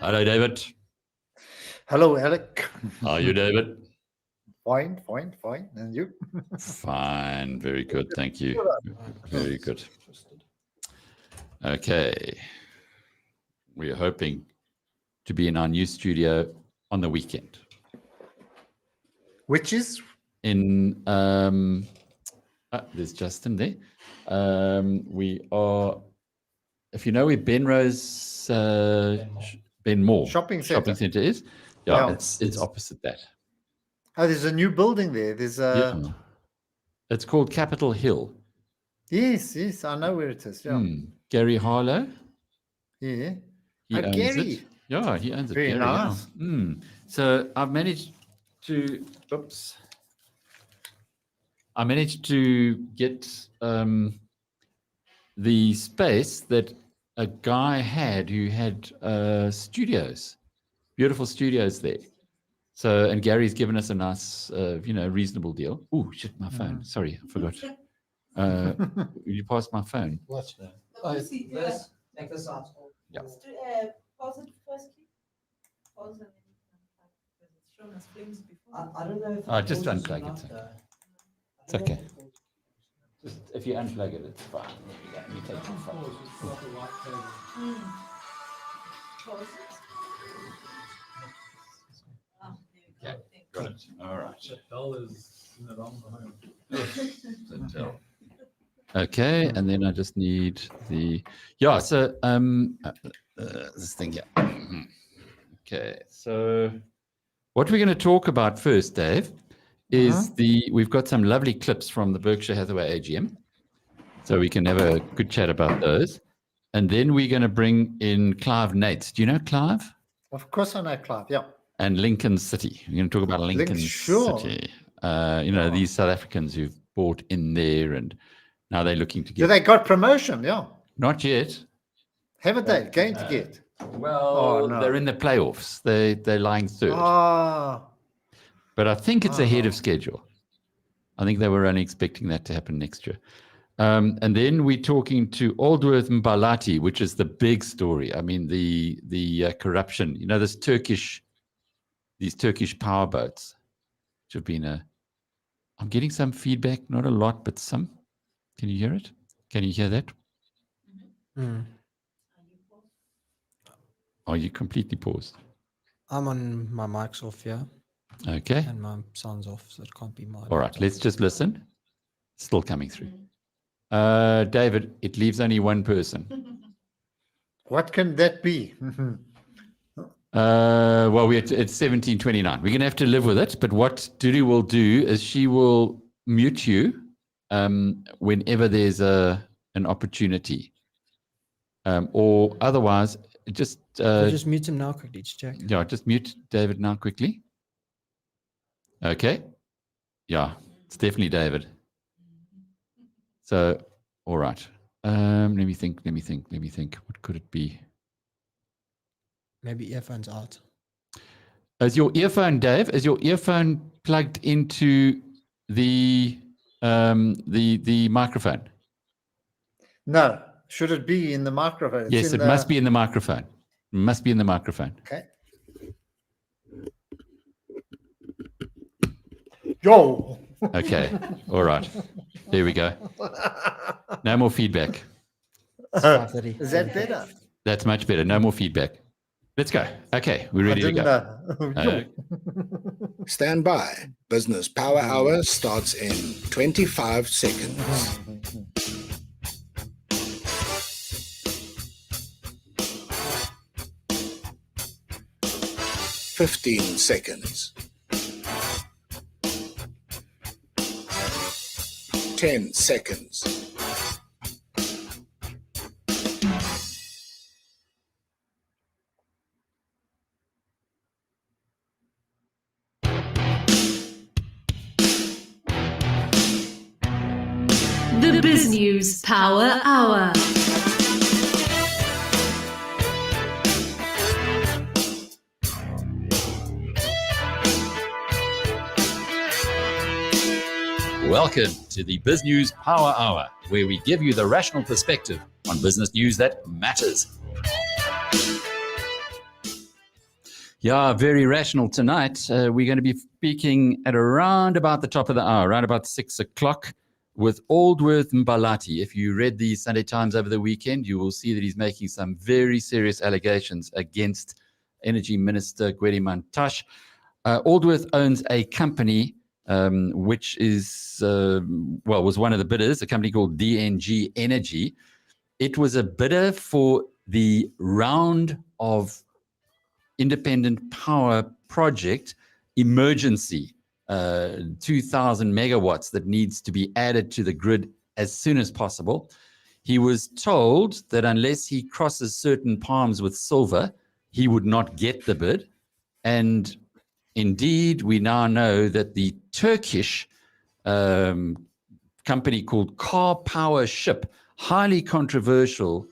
Hello, David. Hello, Alec. How are you, David? Fine. And you? Fine. Very good. Thank you. Very good. Okay. We're hoping to be in our new studio on the weekend. Which is? In, there's Justin there. We are, if you know where Benrose, Ben Moore Shopping Centre is, it's opposite that. Oh, there's a new building there. There's a. Yeah. It's called Capitol Hill. Yes, I know where it is. Yeah. Gary Harlow. Yeah. He owns Gary. it. Yeah, he owns it. Very Gary, nice. Yeah. So I've managed to. I managed to get the space that a guy had who had studios, beautiful studios there. So, and Gary's given us a nice, reasonable deal. Oh, shit, my phone. Sorry, I forgot. You passed my phone. What's that? Take this out. Yeah. Pause it first, please. Pause it. It's shown as flames before. I don't know if Just unplug it. It's okay. Just if you unplug it, it's fine. You take it from. Pause it. Okay, got it. All right. The bell is in the wrong home. Okay, and then I just need the this thing here. Okay, so what we're going to talk about first, Dave, is we've got some lovely clips from the Berkshire Hathaway AGM, so we can have a good chat about those, and then we're going to bring in Clive Nates. Do you know Clive? Of course, I know Clive. Yeah. And Lincoln City. We're going to talk about Lincoln City. These South Africans who've bought in there, and now they're looking to get. Yeah, they got promotion. Yeah. Not yet. Haven't they? Going to get. Well, they're in the playoffs. They're lying third. But I think it's ahead of schedule. I think they were only expecting that to happen next year. And then we're talking to Aldworth Mbalati, which is the big story. I mean, the corruption. You know, these Turkish power boats, which have been I'm getting some feedback, not a lot, but some. Can you hear it? Can you hear that? Are you completely paused? I'm on my mic's off here. Okay. And my sound's off, so it can't be mine. All right, let's just listen. Still coming through. David, it leaves only one person. What can that be? It's 1729. We're going to have to live with it. But what Dudu will do is she will mute you whenever there's an opportunity, or otherwise just mute him now quickly to check. Yeah, just mute David now quickly. Okay. Yeah, it's definitely David. So, all right. Let me think. What could it be? Maybe earphones out. Is your earphone, Dave? Is your earphone plugged into the microphone? No. Should it be in the microphone? Yes, it must be in the microphone. It must be in the microphone. Okay. Yo. Okay. All right. There we go. No more feedback. Is that better? That's much better. No more feedback. Let's go. Okay, we're ready to go. Stand by. Business Power Hour starts in 25 seconds. $15 seconds. 10 seconds. The BizNews Power Hour. Welcome to the BizNews Power Hour, where we give you the rational perspective on business news that matters. Yeah, very rational tonight. We're going to be speaking at around about the top of the hour, around about 6 o'clock, with Aldworth Mbalati. If you read the Sunday Times over the weekend, you will see that he's making some very serious allegations against Energy Minister Gwede Mantashe. Aldworth owns a company which is, was one of the bidders, a company called DNG Energy. It was a bidder for the round of independent power project emergency, 2,000 megawatts that needs to be added to the grid as soon as possible. He was told that unless he crosses certain palms with silver, he would not get the bid. And indeed, we now know that the Turkish company called Car Power Ship, highly controversial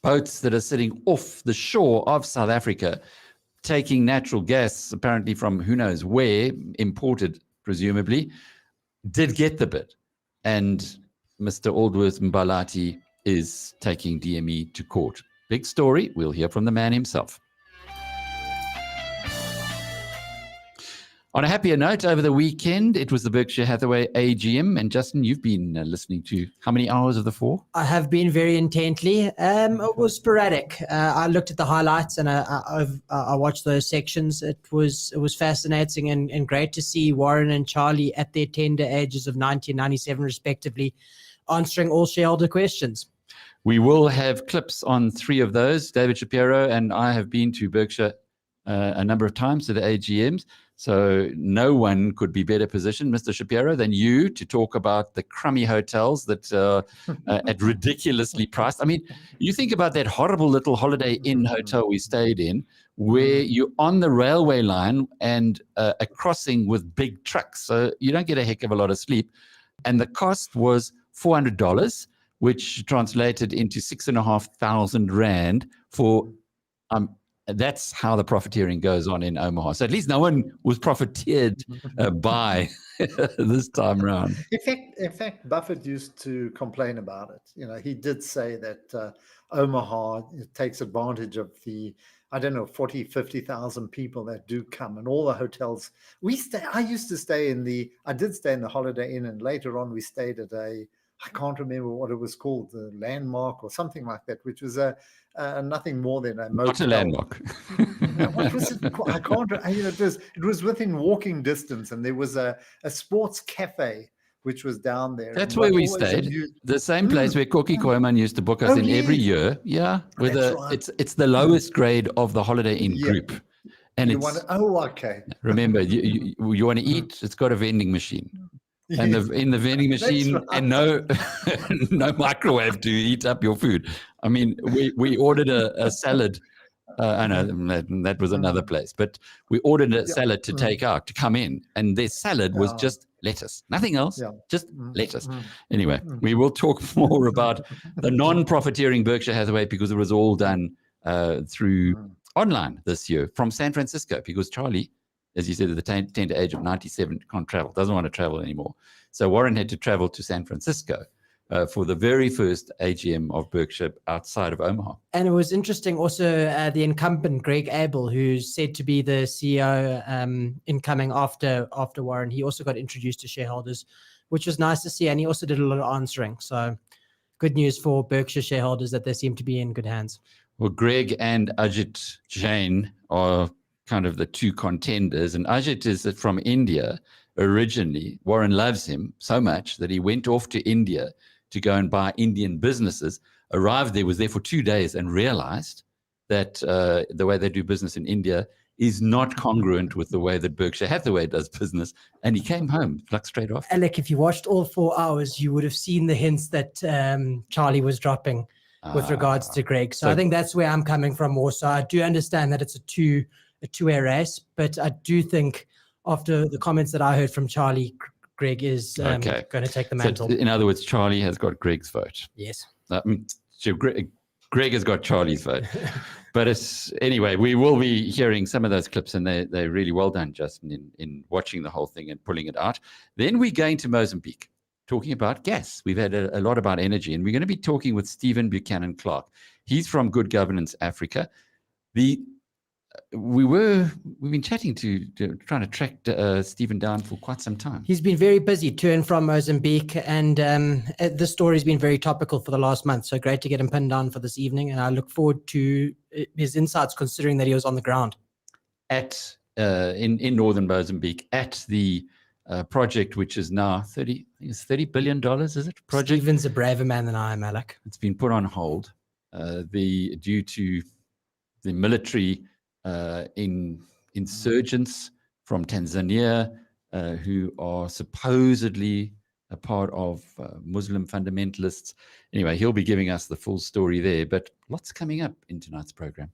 boats that are sitting off the shore of South Africa, taking natural gas, apparently from who knows where, imported presumably, did get the bid. And Mr. Aldworth Mbalati is taking DME to court. Big story. We'll hear from the man himself. On a happier note, over the weekend, it was the Berkshire Hathaway AGM. And Justin, you've been listening to how many hours of the 4? I have been very intently. It was sporadic. I looked at the highlights and I watched those sections. It was fascinating and great to see Warren and Charlie at their tender ages of 90 and 97 respectively, answering all shareholder questions. We will have clips on 3 of those. David Shapiro and I have been to Berkshire a number of times to the AGMs. So no one could be better positioned, Mr. Shapiro, than you to talk about the crummy hotels that at ridiculously priced. I mean, you think about that horrible little Holiday Inn hotel we stayed in, where you're on the railway line and a crossing with big trucks. So you don't get a heck of a lot of sleep. And the cost was $400, which translated into 6,500 Rand for that's how the profiteering goes on in Omaha. So at least no one was profiteered by this time around. In fact, Buffett used to complain about it. You know, he did say that Omaha takes advantage of the, 40,000-50,000 people that do come, and all the hotels. I used to stay I did stay in the Holiday Inn, and later on we stayed at I can't remember what it was called, the Landmark or something like that, which was nothing more than a motel. Not a Landmark. What was it? I can't. It was within walking distance, and there was a sports cafe which was down there. That's where we stayed. The same place where Koki Koeman used to book us in every year. Yeah, with it's the lowest grade of the Holiday Inn group. And okay. Remember, you want to eat? It's got a vending machine. And in the vending machine, right. And no microwave to heat up your food. I mean, we ordered a salad. I know that was another place, but we ordered a salad to take out, to come in, and their salad was just lettuce, nothing else, just lettuce. Anyway, we will talk more about the non-profiteering Berkshire Hathaway because it was all done through online this year from San Francisco, because Charlie, as you said, at the tender age of 97, can't travel, doesn't want to travel anymore. So Warren had to travel to San Francisco for the very first AGM of Berkshire outside of Omaha. And it was interesting also, the incumbent, Greg Abel, who's said to be the CEO incoming after Warren, he also got introduced to shareholders, which was nice to see. And he also did a lot of answering. So good news for Berkshire shareholders that they seem to be in good hands. Well, Greg and Ajit Jain are kind of the two contenders, and Ajit is from India originally. Warren loves him so much that he went off to India to go and buy Indian businesses, arrived there, was there for 2 days, and realized that the way they do business in India is not congruent with the way that Berkshire Hathaway does business, and he came home like straight off. Alec, if you watched all 4 hours, you would have seen the hints that Charlie was dropping with regards to Greg. So I think that's where I'm coming from more. So I do understand that it's a two-way race, but I do think after the comments that I heard from Charlie, Greg is going to take the mantle. So in other words, Charlie has got Greg's vote. Yes. Greg has got Charlie's vote. But anyway, we will be hearing some of those clips, and they're really well done, Justin, in watching the whole thing and pulling it out. Then we're going to Mozambique, talking about gas. We've had a lot about energy, and we're going to be talking with Stephen Buchanan Clark. He's from Good Governance Africa. The we've been chatting trying to track Stephen down for quite some time. He's been very busy to and from Mozambique, and this story has been very topical for the last month. So great to get him pinned down for this evening, and I look forward to his insights, considering that he was on the ground in northern Mozambique at the project, which is now $30 billion, is it? Project. Stephen's a braver man than I am, Alec. It's been put on hold due to the military insurgents from Tanzania who are supposedly a part of Muslim fundamentalists. Anyway, he'll be giving us the full story there, but lots coming up in tonight's program.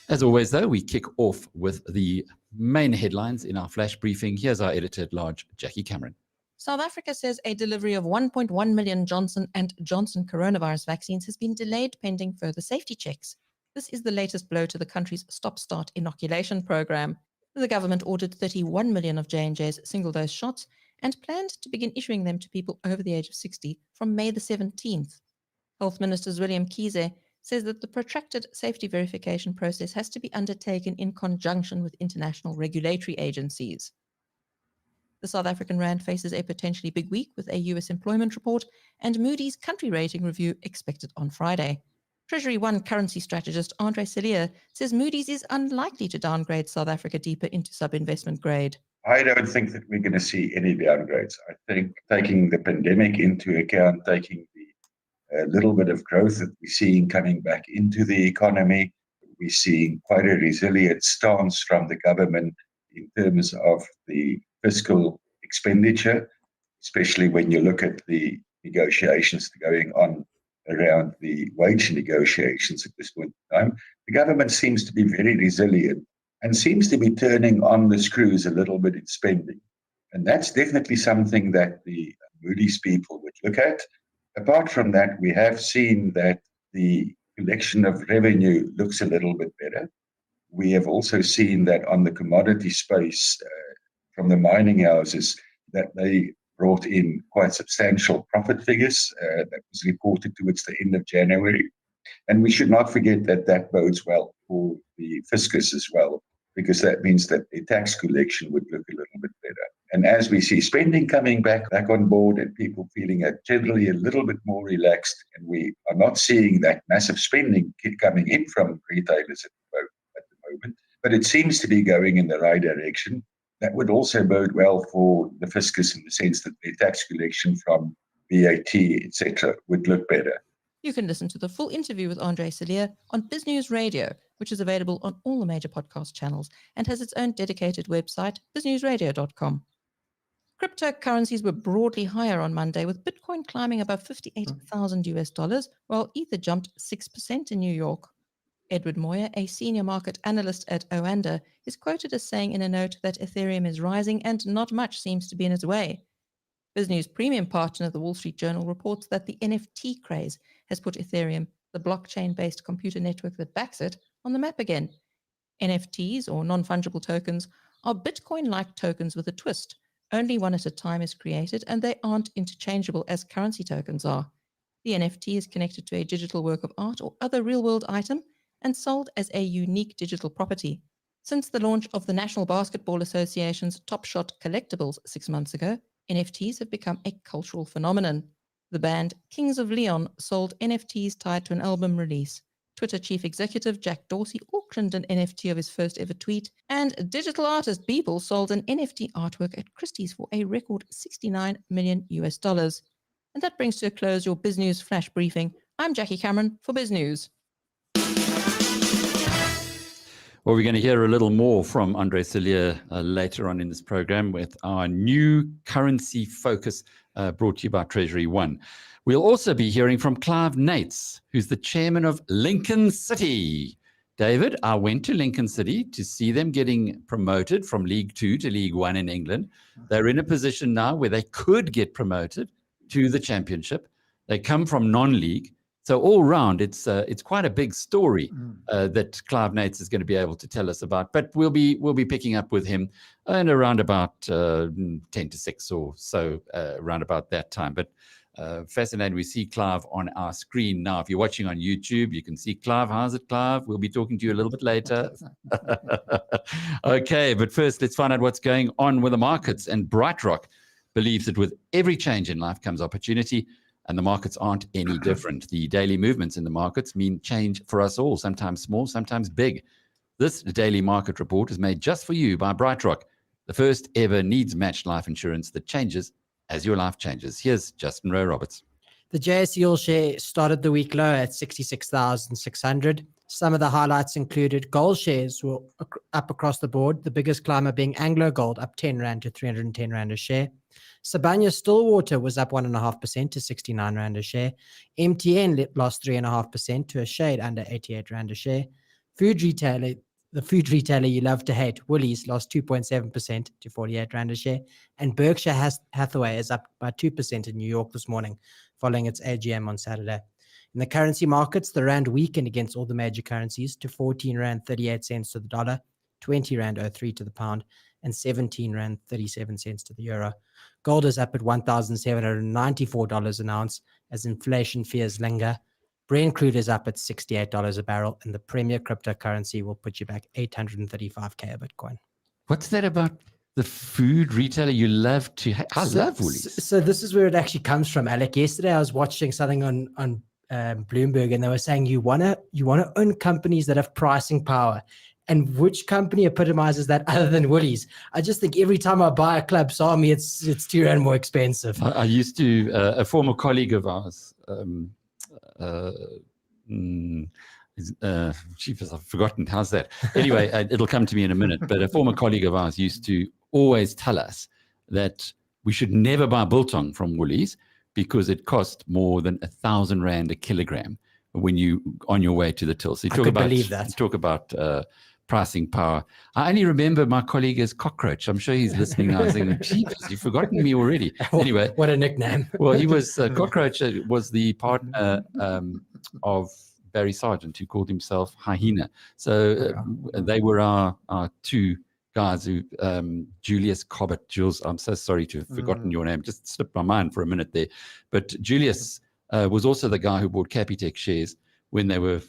As always, though, we kick off with the main headlines in our flash briefing. Here's our editor-at-large, Jackie Cameron. South Africa says a delivery of 1.1 million Johnson & Johnson coronavirus vaccines has been delayed pending further safety checks. This is the latest blow to the country's stop-start inoculation program. The government ordered 31 million of J&J's single-dose shots and planned to begin issuing them to people over the age of 60 from May the 17th. Health Minister Willem Kiese says that the protracted safety verification process has to be undertaken in conjunction with international regulatory agencies. The South African rand faces a potentially big week with a US employment report and Moody's country rating review expected on Friday. Treasury One currency strategist Andre Cilliers says Moody's is unlikely to downgrade South Africa deeper into sub-investment grade. I don't think that we're going to see any downgrades. I think taking the pandemic into account, taking the little bit of growth that we're seeing coming back into the economy, we're seeing quite a resilient stance from the government in terms of the fiscal expenditure, especially when you look at the negotiations going on around the wage negotiations at this point in time. The government seems to be very resilient and seems to be turning on the screws a little bit in spending. And that's definitely something that the Moody's people would look at. Apart from that, we have seen that the collection of revenue looks a little bit better. We have also seen that on the commodity space, from the mining houses, that they brought in quite substantial profit figures that was reported towards the end of January. And we should not forget that that bodes well for the fiscus as well, because that means that the tax collection would look a little bit better. And as we see spending coming back on board and people feeling generally a little bit more relaxed, and we are not seeing that massive spending coming in from retailers at the moment, but it seems to be going in the right direction. That would also bode well for the fiscus in the sense that the tax collection from VAT, etc., would look better. You can listen to the full interview with Andre Cilliers on BizNews Radio, which is available on all the major podcast channels and has its own dedicated website, biznewsradio.com. Cryptocurrencies were broadly higher on Monday, with Bitcoin climbing above $58,000, while Ether jumped 6% in New York. Edward Moyer, a senior market analyst at Oanda, is quoted as saying in a note that Ethereum is rising and not much seems to be in its way. BizNews premium partner, the Wall Street Journal, reports that the NFT craze has put Ethereum, the blockchain-based computer network that backs it, on the map again. NFTs, or non-fungible tokens, are Bitcoin-like tokens with a twist. Only one at a time is created, and they aren't interchangeable as currency tokens are. The NFT is connected to a digital work of art or other real-world item and sold as a unique digital property. Since the launch of the National Basketball Association's Top Shot collectibles 6 months ago, NFTs have become a cultural phenomenon. The band Kings of Leon sold NFTs tied to an album release. Twitter chief executive Jack Dorsey auctioned an NFT of his first ever tweet, and digital artist Beeple sold an NFT artwork at Christie's for a record $69 million. And that brings to a close your BizNews Flash Briefing. I'm Jackie Cameron for BizNews. Well, we're going to hear a little more from Andre Cilliers later on in this program with our new currency focus brought to you by Treasury One. We'll also be hearing from Clive Nates, who's the chairman of Lincoln City. David, I went to Lincoln City to see them getting promoted from League Two to League One in England. They're in a position now where they could get promoted to the championship. They come from non-league. So all round, it's quite a big story that Clive Nates is going to be able to tell us about. But we'll be picking up with him in around about 10 to 6 or so, around about that time. But fascinating. We see Clive on our screen now. If you're watching on YouTube, you can see Clive. How's it, Clive? We'll be talking to you a little bit later. Okay, but first, let's find out what's going on with the markets. And BrightRock believes that with every change in life comes opportunity, and the markets aren't any different. The daily movements in the markets mean change for us all, sometimes small, sometimes big. This daily market report is made just for you by BrightRock, the first ever needs-matched life insurance that changes as your life changes. Here's Justin Rowe-Roberts. The JSE All Share started the week low at 66,600. Some of the highlights included gold shares were up across the board, the biggest climber being Anglo Gold, up 10 Rand to 310 Rand a share. Sibanye Stillwater was up 1.5% to 69 Rand a share. MTN lost 3.5% to a shade under 88 Rand a share. The food retailer you love to hate, Woolies, lost 2.7% to 48 Rand a share. And Berkshire Hathaway is up by 2% in New York this morning, following its AGM on Saturday. In the currency markets, the Rand weakened against all the major currencies to 14 Rand 38 cents to the dollar, 20 Rand 03 to the pound, and 17 Rand 37 cents to the euro. Gold is up at $1,794 an ounce as inflation fears linger. Brent crude is up at $68 a barrel, and the premier cryptocurrency will put you back 835K a Bitcoin. What's that about the food retailer you love to I love Woolies. So this is where it actually comes from, Alec. Yesterday I was watching something on Bloomberg, and they were saying you wanna own companies that have pricing power. And which company epitomizes that other than Woolies? I just think every time I buy a Club Sami, it's 2 Rand more expensive. I used to, a former colleague of ours, Chief, I've forgotten. How's that? Anyway, it'll come to me in a minute. But a former colleague of ours used to always tell us that we should never buy biltong from Woolies because it cost more than 1,000 Rand a kilogram when you on your way to the till. So you talk about pricing power. I only remember my colleague as Cockroach. I'm sure he's listening now saying, "Jeepers, you've forgotten me already." Anyway, what a nickname! Well, he was Cockroach was the partner of Barry Sargent, who called himself Hyena. So they were our two guys who, Julius Cobbett. Jules, I'm so sorry to have forgotten your name. Just slipped my mind for a minute there. But Julius was also the guy who bought Capitec shares when they were,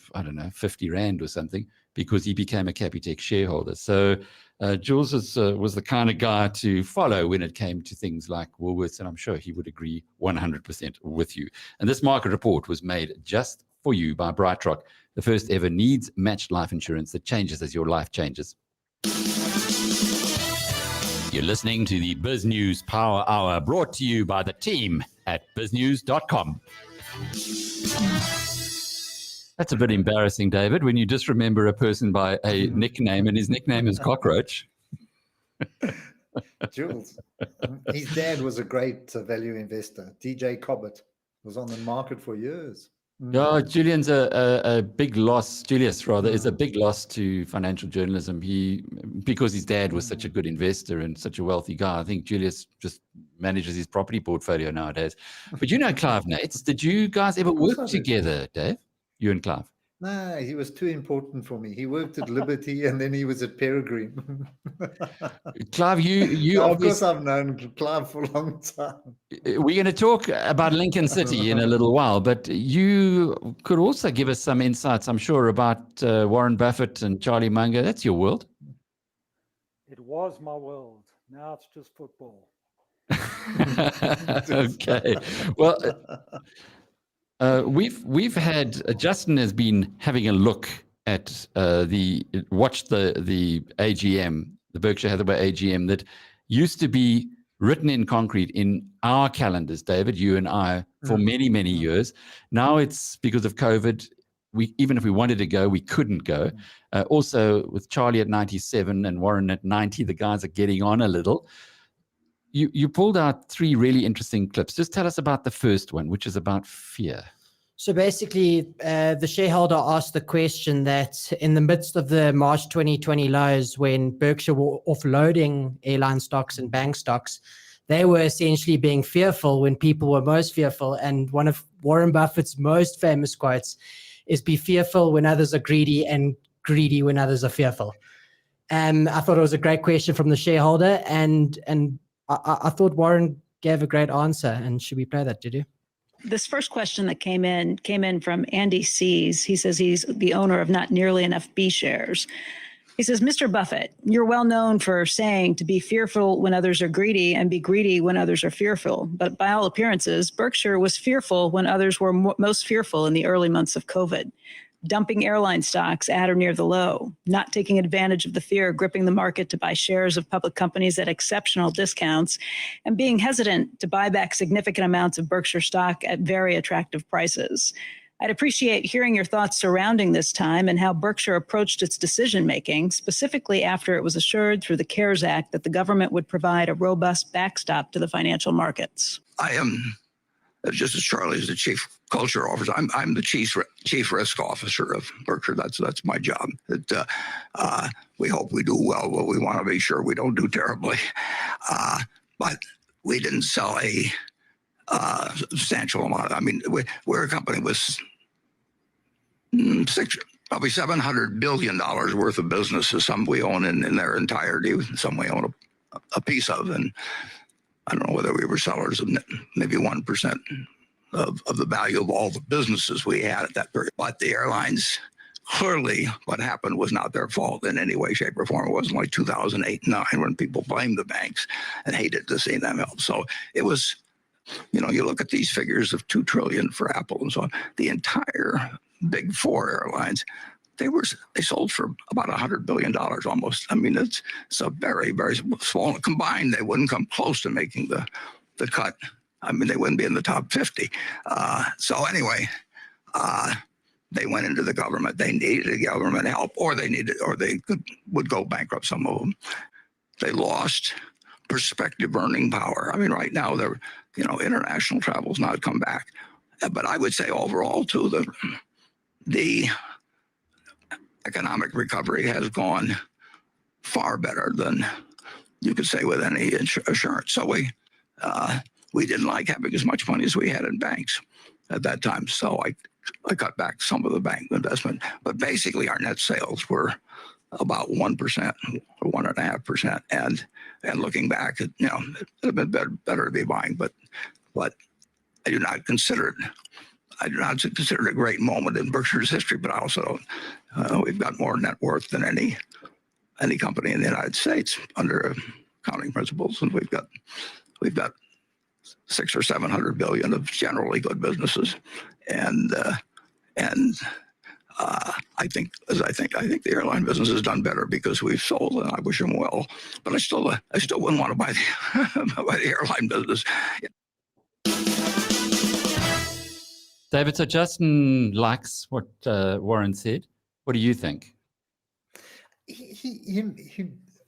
50 Rand or something, because he became a Capitec shareholder. So Jules was the kind of guy to follow when it came to things like Woolworths, and I'm sure he would agree 100% with you. And this market report was made just for you by BrightRock, the first ever needs-matched life insurance that changes as your life changes. You're listening to the BizNews Power Hour, brought to you by the team at biznews.com. That's a bit embarrassing, David, when you just remember a person by a nickname, and his nickname is Cockroach. Jules, his dad was a great value investor. DJ Cobbett was on the market for years. No, Julian's a big loss. Julius, rather, is a big loss to financial journalism. Because his dad was such a good investor and such a wealthy guy, I think Julius just manages his property portfolio nowadays. But you know Clive Nates. Did you guys ever work together, Dave? You and Clive? No, he was too important for me. He worked at Liberty and then he was at Peregrine. Clive, you of course I've known Clive for a long time. We're going to talk about Lincoln City in a little while, but you could also give us some insights, I'm sure, about Warren Buffett and Charlie Munger. That's your world. It was my world. Now it's just football. Okay. Well, we've had Justin has been having a look at watched the AGM, the Berkshire Hathaway AGM that used to be written in concrete in our calendars, David, you and I, for many, many years. Now it's because of COVID. Even if we wanted to go, we couldn't go. Also, with Charlie at 97 and Warren at 90, the guys are getting on a little. You pulled out 3 really interesting clips. Just tell us about the first one, which is about fear. So basically, the shareholder asked the question that in the midst of the March 2020 lows, when Berkshire were offloading airline stocks and bank stocks, they were essentially being fearful when people were most fearful. And one of Warren Buffett's most famous quotes is, "Be fearful when others are greedy and greedy when others are fearful." And I thought it was a great question from the shareholder, and I thought Warren gave a great answer. And should we play that, did you? This first question that came in from Andy Sees. He says he's the owner of not nearly enough B shares. He says, Mr. Buffett, you're well known for saying to be fearful when others are greedy and be greedy when others are fearful. But by all appearances, Berkshire was fearful when others were most fearful in the early months of COVID. Dumping airline stocks at or near the low, not taking advantage of the fear gripping the market to buy shares of public companies at exceptional discounts, and being hesitant to buy back significant amounts of Berkshire stock at very attractive prices. I'd appreciate hearing your thoughts surrounding this time and how Berkshire approached its decision-making, specifically after it was assured through the CARES Act that the government would provide a robust backstop to the financial markets. I am, just as Charlie is the chief culture officer, I'm the chief risk officer of Berkshire. That's my job. We hope we do well, but we want to be sure we don't do terribly. But we didn't sell a substantial amount. I mean, we're a company with probably $700 billion worth of businesses. Some we own in their entirety, some we own a piece of, and I don't know whether we were sellers of maybe 1% of the value of all the businesses we had at that period. But the airlines, clearly what happened was not their fault in any way, shape, or form. It wasn't like 2008, 2009 when people blamed the banks and hated to see them help. So it was, you look at these figures of $2 trillion for Apple and so on, the entire big four airlines, they sold for about $100 billion almost. I mean, it's a very, very small. Combined, they wouldn't come close to making the cut. I mean, they wouldn't be in the top 50. So anyway, they went into the government. They needed government help, or they would go bankrupt, some of them. They lost prospective earning power. I mean, right now, international travel's not come back. But I would say overall, too, the economic recovery has gone far better than you could say with any assurance. So we didn't like having as much money as we had in banks at that time. So I cut back some of the bank investment. But basically, our net sales were about 1% or 1.5%. And looking back, it would have been better to be buying. But I do not consider it. I do not consider it a great moment in Berkshire's history, but I also we've got more net worth than any company in the United States under accounting principles, and we've got 600 or 700 billion of generally good businesses, and I think the airline business has done better because we've sold, and I wish them well. But I still wouldn't want to buy the airline business. David, so Justin likes what Warren said. What do you think? He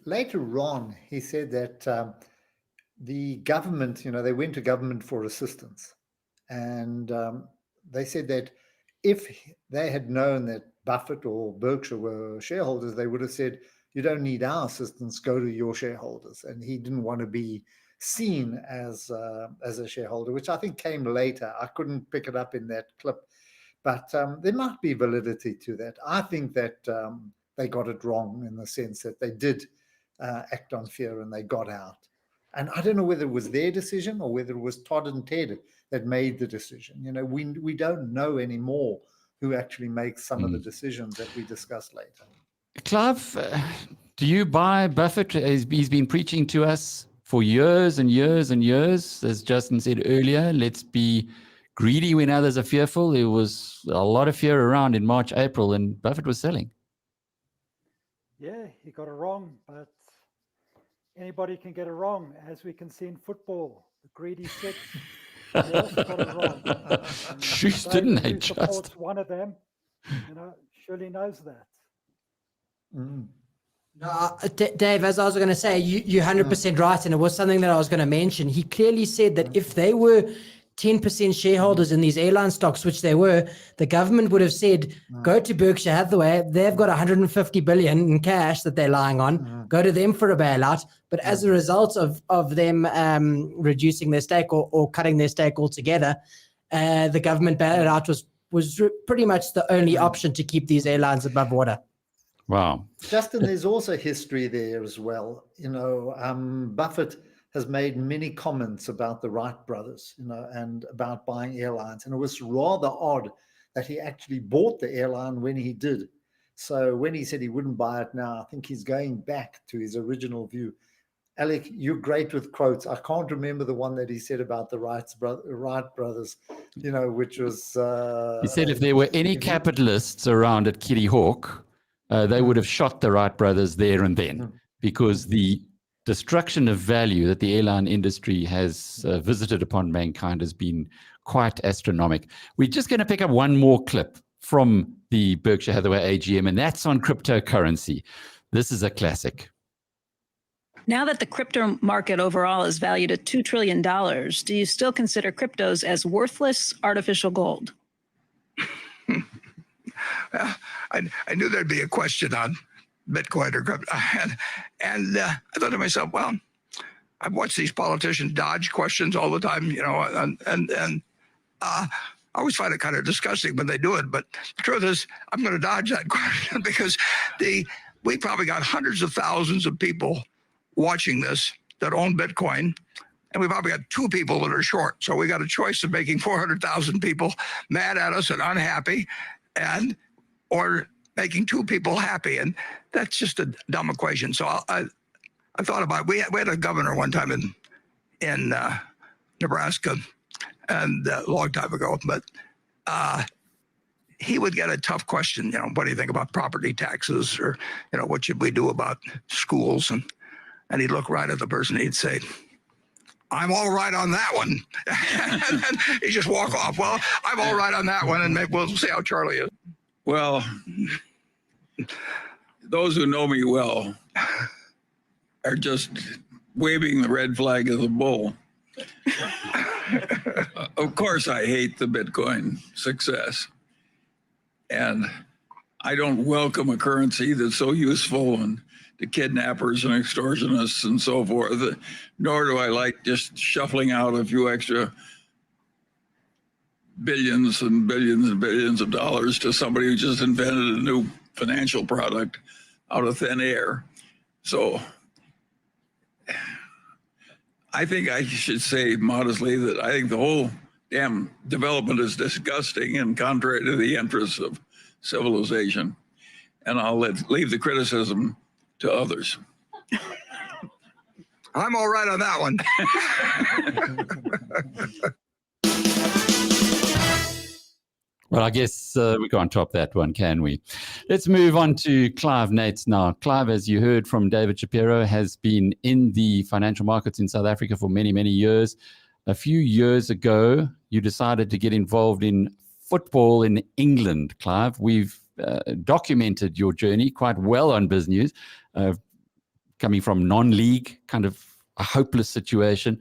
later on, he said that the government, they went to government for assistance. And they said that if they had known that Buffett or Berkshire were shareholders, they would have said, you don't need our assistance, go to your shareholders. And he didn't want to be seen as a shareholder, which I think came later. I couldn't pick it up in that clip, but there might be validity to that. I think that they got it wrong in the sense that they did act on fear and they got out. And I don't know whether it was their decision or whether it was Todd and Ted that made the decision. We don't know anymore who actually makes some of the decisions that we discuss later. Clive, do you buy Buffett? He's been preaching to us for years and years and years, as Justin said earlier. Let's be greedy when others are fearful. There was a lot of fear around in March, April, and Buffett was selling. Yeah, he got it wrong, but anybody can get it wrong, as we can see in football. The greedy six, they also got it wrong. Shoes didn't they, just? One of them, surely knows that. Mm. No, Dave, as I was going to say, you're 100% right, and it was something that I was going to mention. He clearly said that if they were 10% shareholders in these airline stocks, which they were, the government would have said, go to Berkshire Hathaway. They've got 150 billion in cash that they're lying on. Go to them for a bailout. But as a result of them reducing their stake or cutting their stake altogether, the government bailout was pretty much the only option to keep these airlines above water. Wow. Justin, there's also history there as well. Buffett has made many comments about the Wright brothers, and about buying airlines. And it was rather odd that he actually bought the airline when he did. So when he said he wouldn't buy it now, I think he's going back to his original view. Alec, you're great with quotes. I can't remember the one that he said about the Wright brothers, which was... he said if there were any capitalists around at Kitty Hawk, they would have shot the Wright brothers there and then, because the destruction of value that the airline industry has visited upon mankind has been quite astronomical. We're just going to pick up one more clip from the Berkshire Hathaway AGM, and that's on cryptocurrency. This is a classic. Now that the crypto market overall is valued at $2 trillion, do you still consider cryptos as worthless artificial gold? Well, I knew there'd be a question on Bitcoin or crypto. And I thought to myself, well, I've watched these politicians dodge questions all the time, and I always find it kind of disgusting when they do it. But the truth is, I'm going to dodge that question because we probably got hundreds of thousands of people watching this that own Bitcoin, and we probably got 2 people that are short. So we got a choice of making 400,000 people mad at us and unhappy, or making 2 people happy, and that's just a dumb equation. So I thought about it. We had a governor one time in Nebraska, and a long time ago, but he would get a tough question. What do you think about property taxes, or what should we do about schools? And he'd look right at the person. He'd say, "I'm all right on that one," and then he'd just walk off. Well, I'm all right on that one, and maybe we'll see how Charlie is. Well, those who know me well are just waving the red flag of the bull. Of course, I hate the Bitcoin success. And I don't welcome a currency that's so useful to kidnappers and extortionists and so forth, nor do I like just shuffling out a few extra billions and billions and billions of dollars to somebody who just invented a new financial product out of thin air. So I think I should say modestly that I think the whole damn development is disgusting and contrary to the interests of civilization. And I'll leave the criticism to others. I'm all right on that one. Well, I guess we can't top that one, can we? Let's move on to Clive Nates now. Clive, as you heard from David Shapiro, has been in the financial markets in South Africa for many, many years. A few years ago, you decided to get involved in football in England, Clive. We've documented your journey quite well on BizNews, coming from non-league, kind of a hopeless situation,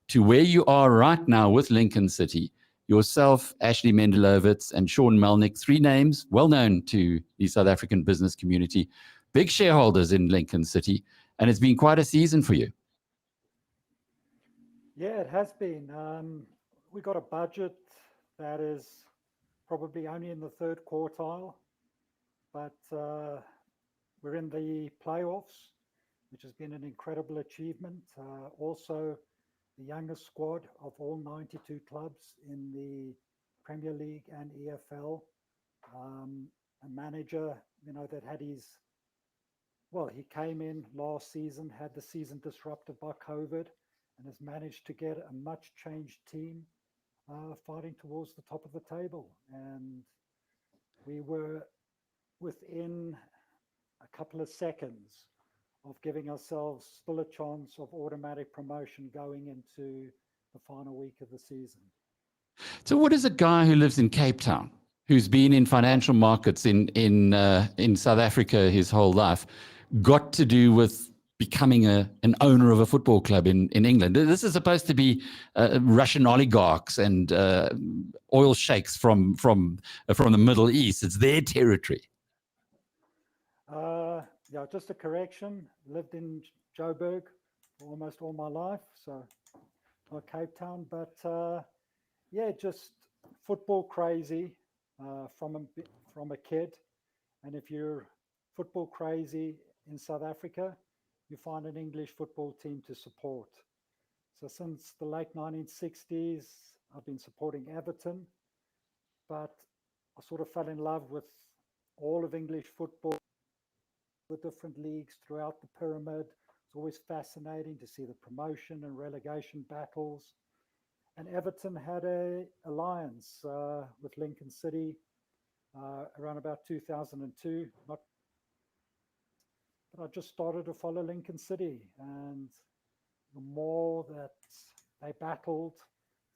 to where you are right now with Lincoln City. Yourself, Ashley Mendelovitz, and Sean Melnick, 3 names well known to the South African business community, big shareholders in Lincoln City, and it's been quite a season for you. Yeah, it has been. We got a budget that is probably only in the 3rd quartile, but we're in the playoffs, which has been an incredible achievement. Also, the youngest squad of all 92 clubs in the Premier League and EFL. A manager, that had he came in last season, had the season disrupted by COVID, and has managed to get a much changed team fighting towards the top of the table. And we were within a couple of seconds of giving ourselves still a chance of automatic promotion going into the final week of the season. So what is a guy who lives in Cape Town, who's been in financial markets in South Africa his whole life, got to do with becoming an owner of a football club in England? This is supposed to be Russian oligarchs and oil sheikhs from the Middle East. It's their territory. Yeah, just a correction. Lived in Joburg for almost all my life, so not Cape Town. But yeah, just football crazy from a kid. And if you're football crazy in South Africa, you find an English football team to support. So since the late 1960s, I've been supporting Everton, but I sort of fell in love with all of English football, the different leagues throughout the pyramid. It's always fascinating to see the promotion and relegation battles. And Everton had an alliance with Lincoln City around about 2002. But I just started to follow Lincoln City, and the more that they battled,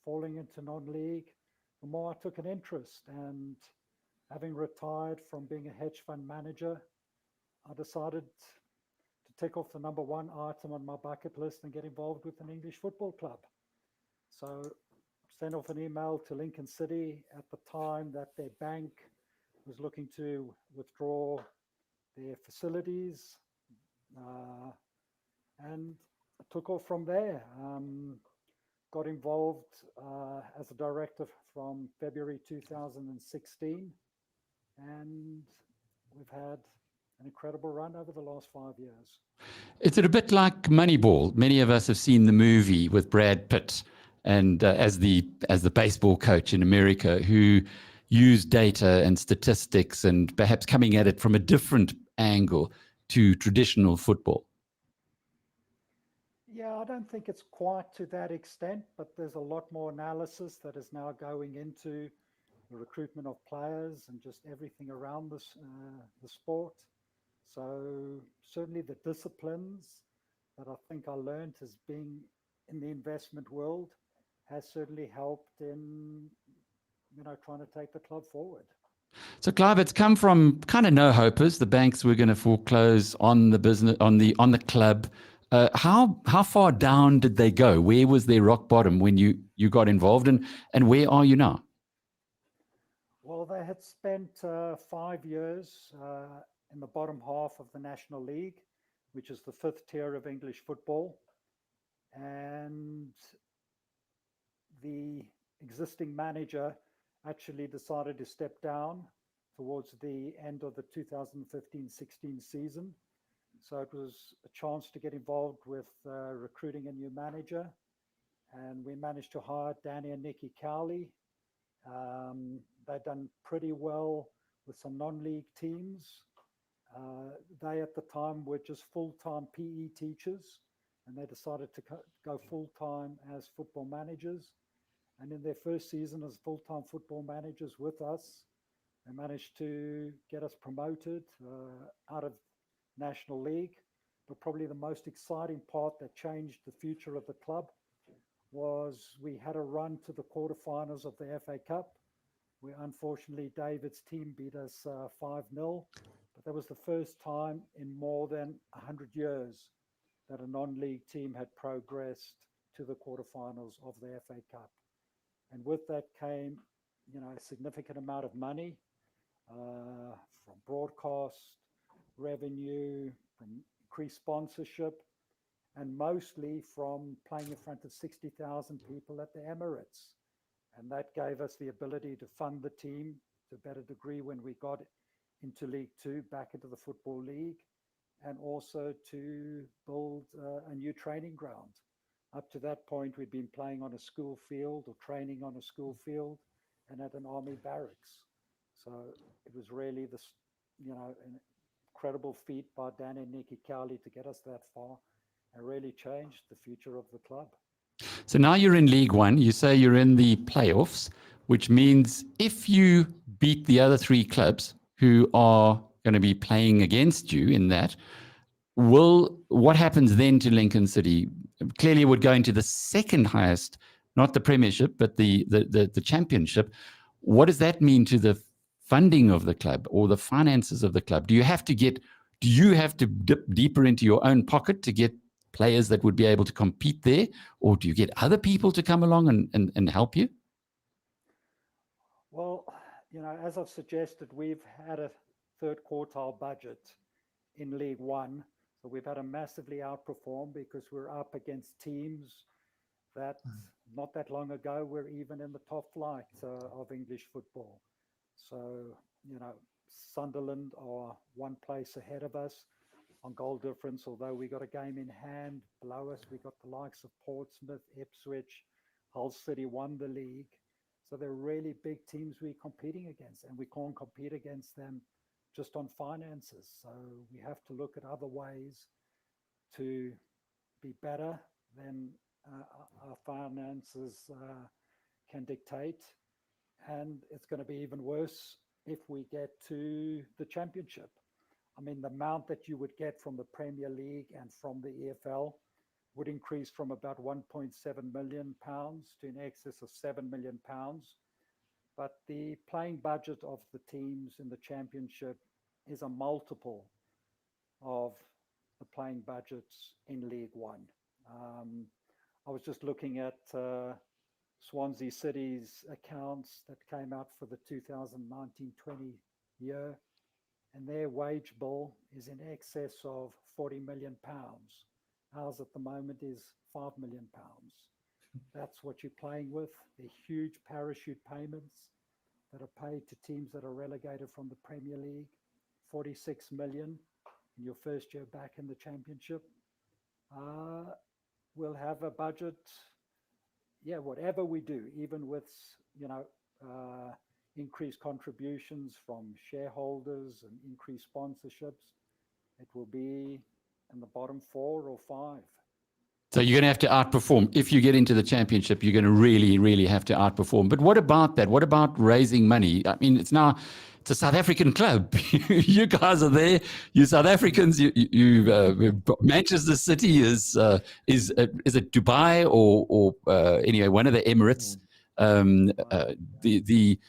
falling into non-league, the more I took an interest. And having retired from being a hedge fund manager, I decided to tick off the number one item on my bucket list and get involved with an English football club. So sent off an email to Lincoln City at the time that their bank was looking to withdraw their facilities, and took off from there. Got involved as a director from February 2016, and we've had an incredible run over the last 5 years. It's a bit like Moneyball. Many of us have seen the movie with Brad Pitt and as the baseball coach in America, who used data and statistics and perhaps coming at it from a different angle to traditional football. Yeah, I don't think it's quite to that extent, but there's a lot more analysis that is now going into the recruitment of players and just everything around this, the sport. So certainly the disciplines that I think I learned as being in the investment world has certainly helped in, trying to take the club forward. So, Clive, it's come from kind of no hopers. The banks were going to foreclose on the business, on the club. How far down did they go? Where was their rock bottom when you got involved, and where are you now? Well, they had spent 5 years in the bottom half of the National League, which is the 5th tier of English football. And the existing manager actually decided to step down towards the end of the 2015-16 season. So it was a chance to get involved with recruiting a new manager. And we managed to hire Danny and Nikki Cowley. They'd done pretty well with some non-league teams. They at the time were just full-time PE teachers, and they decided to go full-time as football managers. And in their first season as full-time football managers with us, they managed to get us promoted out of National League. But probably the most exciting part that changed the future of the club was we had a run to the quarterfinals of the FA Cup, where unfortunately David's team beat us 5-0. But that was the first time in more than 100 years that a non-league team had progressed to the quarterfinals of the FA Cup. And with that came, a significant amount of money from broadcast revenue, from increased sponsorship, and mostly from playing in front of 60,000 people at the Emirates. And that gave us the ability to fund the team to a better degree when we got into League Two, back into the Football League, and also to build a new training ground. Up to that point, we'd been playing on a school field or training on a school field and at an army barracks. So it was really this, an incredible feat by Dan and Nikki Cowley to get us that far and really changed the future of the club. So now you're in League One. You say you're in the playoffs, which means if you beat the other three clubs who are going to be playing against you in that, what happens then to Lincoln City? Clearly, it would go into the second highest, not the Premiership, but the Championship. What does that mean to the funding of the club or the finances of the club? Do you have to dip deeper into your own pocket to get players that would be able to compete there, or do you get other people to come along and help you? Well, as I've suggested, we've had a third quartile budget in League One. So we've had to massively outperform because we're up against teams that not that long ago were even in the top flight of English football. So, Sunderland are one place ahead of us. on goal difference, although we got a game in hand. Below us, we got the likes of Portsmouth, Ipswich, Hull City won the league. So they're really big teams we're competing against, and we can't compete against them just on finances. So we have to look at other ways to be better than our finances can dictate. And it's going to be even worse if we get to the championship. I mean, the amount that you would get from the Premier League and from the EFL would increase from about £1.7 million to in excess of £7 million. But the playing budget of the teams in the championship is a multiple of the playing budgets in League One. I was just looking at Swansea City's accounts that came out for the 2019-20 year, and their wage bill is in excess of £40 million. Ours at the moment is £5 million. That's what you're playing with. The huge parachute payments that are paid to teams that are relegated from the Premier League, 46 million in your first year back in the championship. We'll have a budget, whatever we do, even with, increased contributions from shareholders and increased sponsorships, it will be in the bottom 4 or 5. So you're going to have to outperform. If you get into the championship, you're going to really, really have to outperform. But what about that? What about raising money? I mean, it's a South African club. You guys are there. You South Africans. Manchester City is it Dubai or anyway, one of the Emirates. The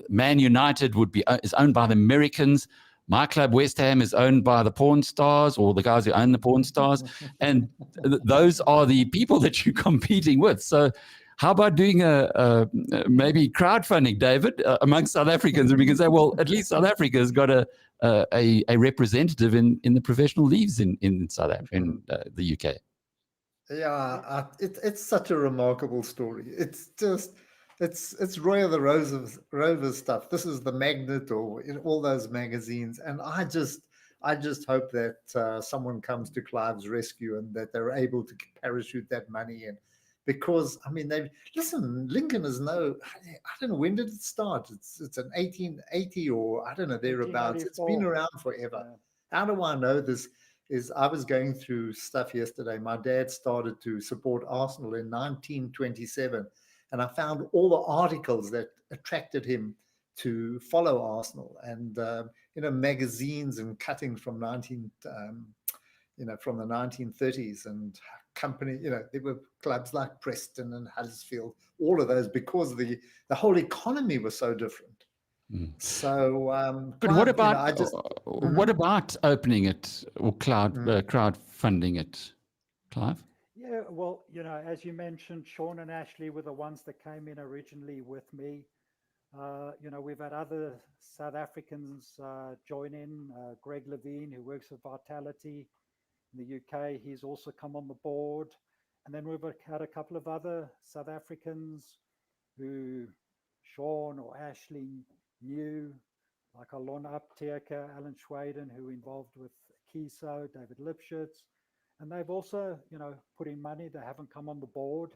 Man United is owned by the Americans. My club, West Ham, is owned by the porn stars, or the guys who own the porn stars. And those are the people that you're competing with. So how about doing maybe crowdfunding, David, amongst South Africans? And we can say, well, at least South Africa has got a representative in the professional leagues in South Africa, in the UK. Yeah, it's such a remarkable story. It's just... It's Roy of the Rovers stuff. This is the Magnet or in all those magazines, and I just hope that someone comes to Clive's rescue and that they're able to parachute that money in, because I mean, Lincoln is I don't know, when did it start? It's an 1880 or I don't know, thereabouts. It's been around forever. How do I know this? I was going through stuff yesterday. My dad started to support Arsenal in 1927. And I found all the articles that attracted him to follow Arsenal, and magazines and cuttings from from the 1930s, and company. There were clubs like Preston and Huddersfield, all of those, because the whole economy was so different. So, but what about what about opening it or crowdfunding it, Clive? Yeah, well, as you mentioned, Sean and Ashley were the ones that came in originally with me. We've had other South Africans join in. Greg Levine, who works for Vitality in the UK, he's also come on the board. And then we've had a couple of other South Africans who Sean or Ashley knew, like Alon Apteker, Alan Schwaden, who were involved with Kiso, David Lipschitz. And they've also, put in money. They haven't come on the board.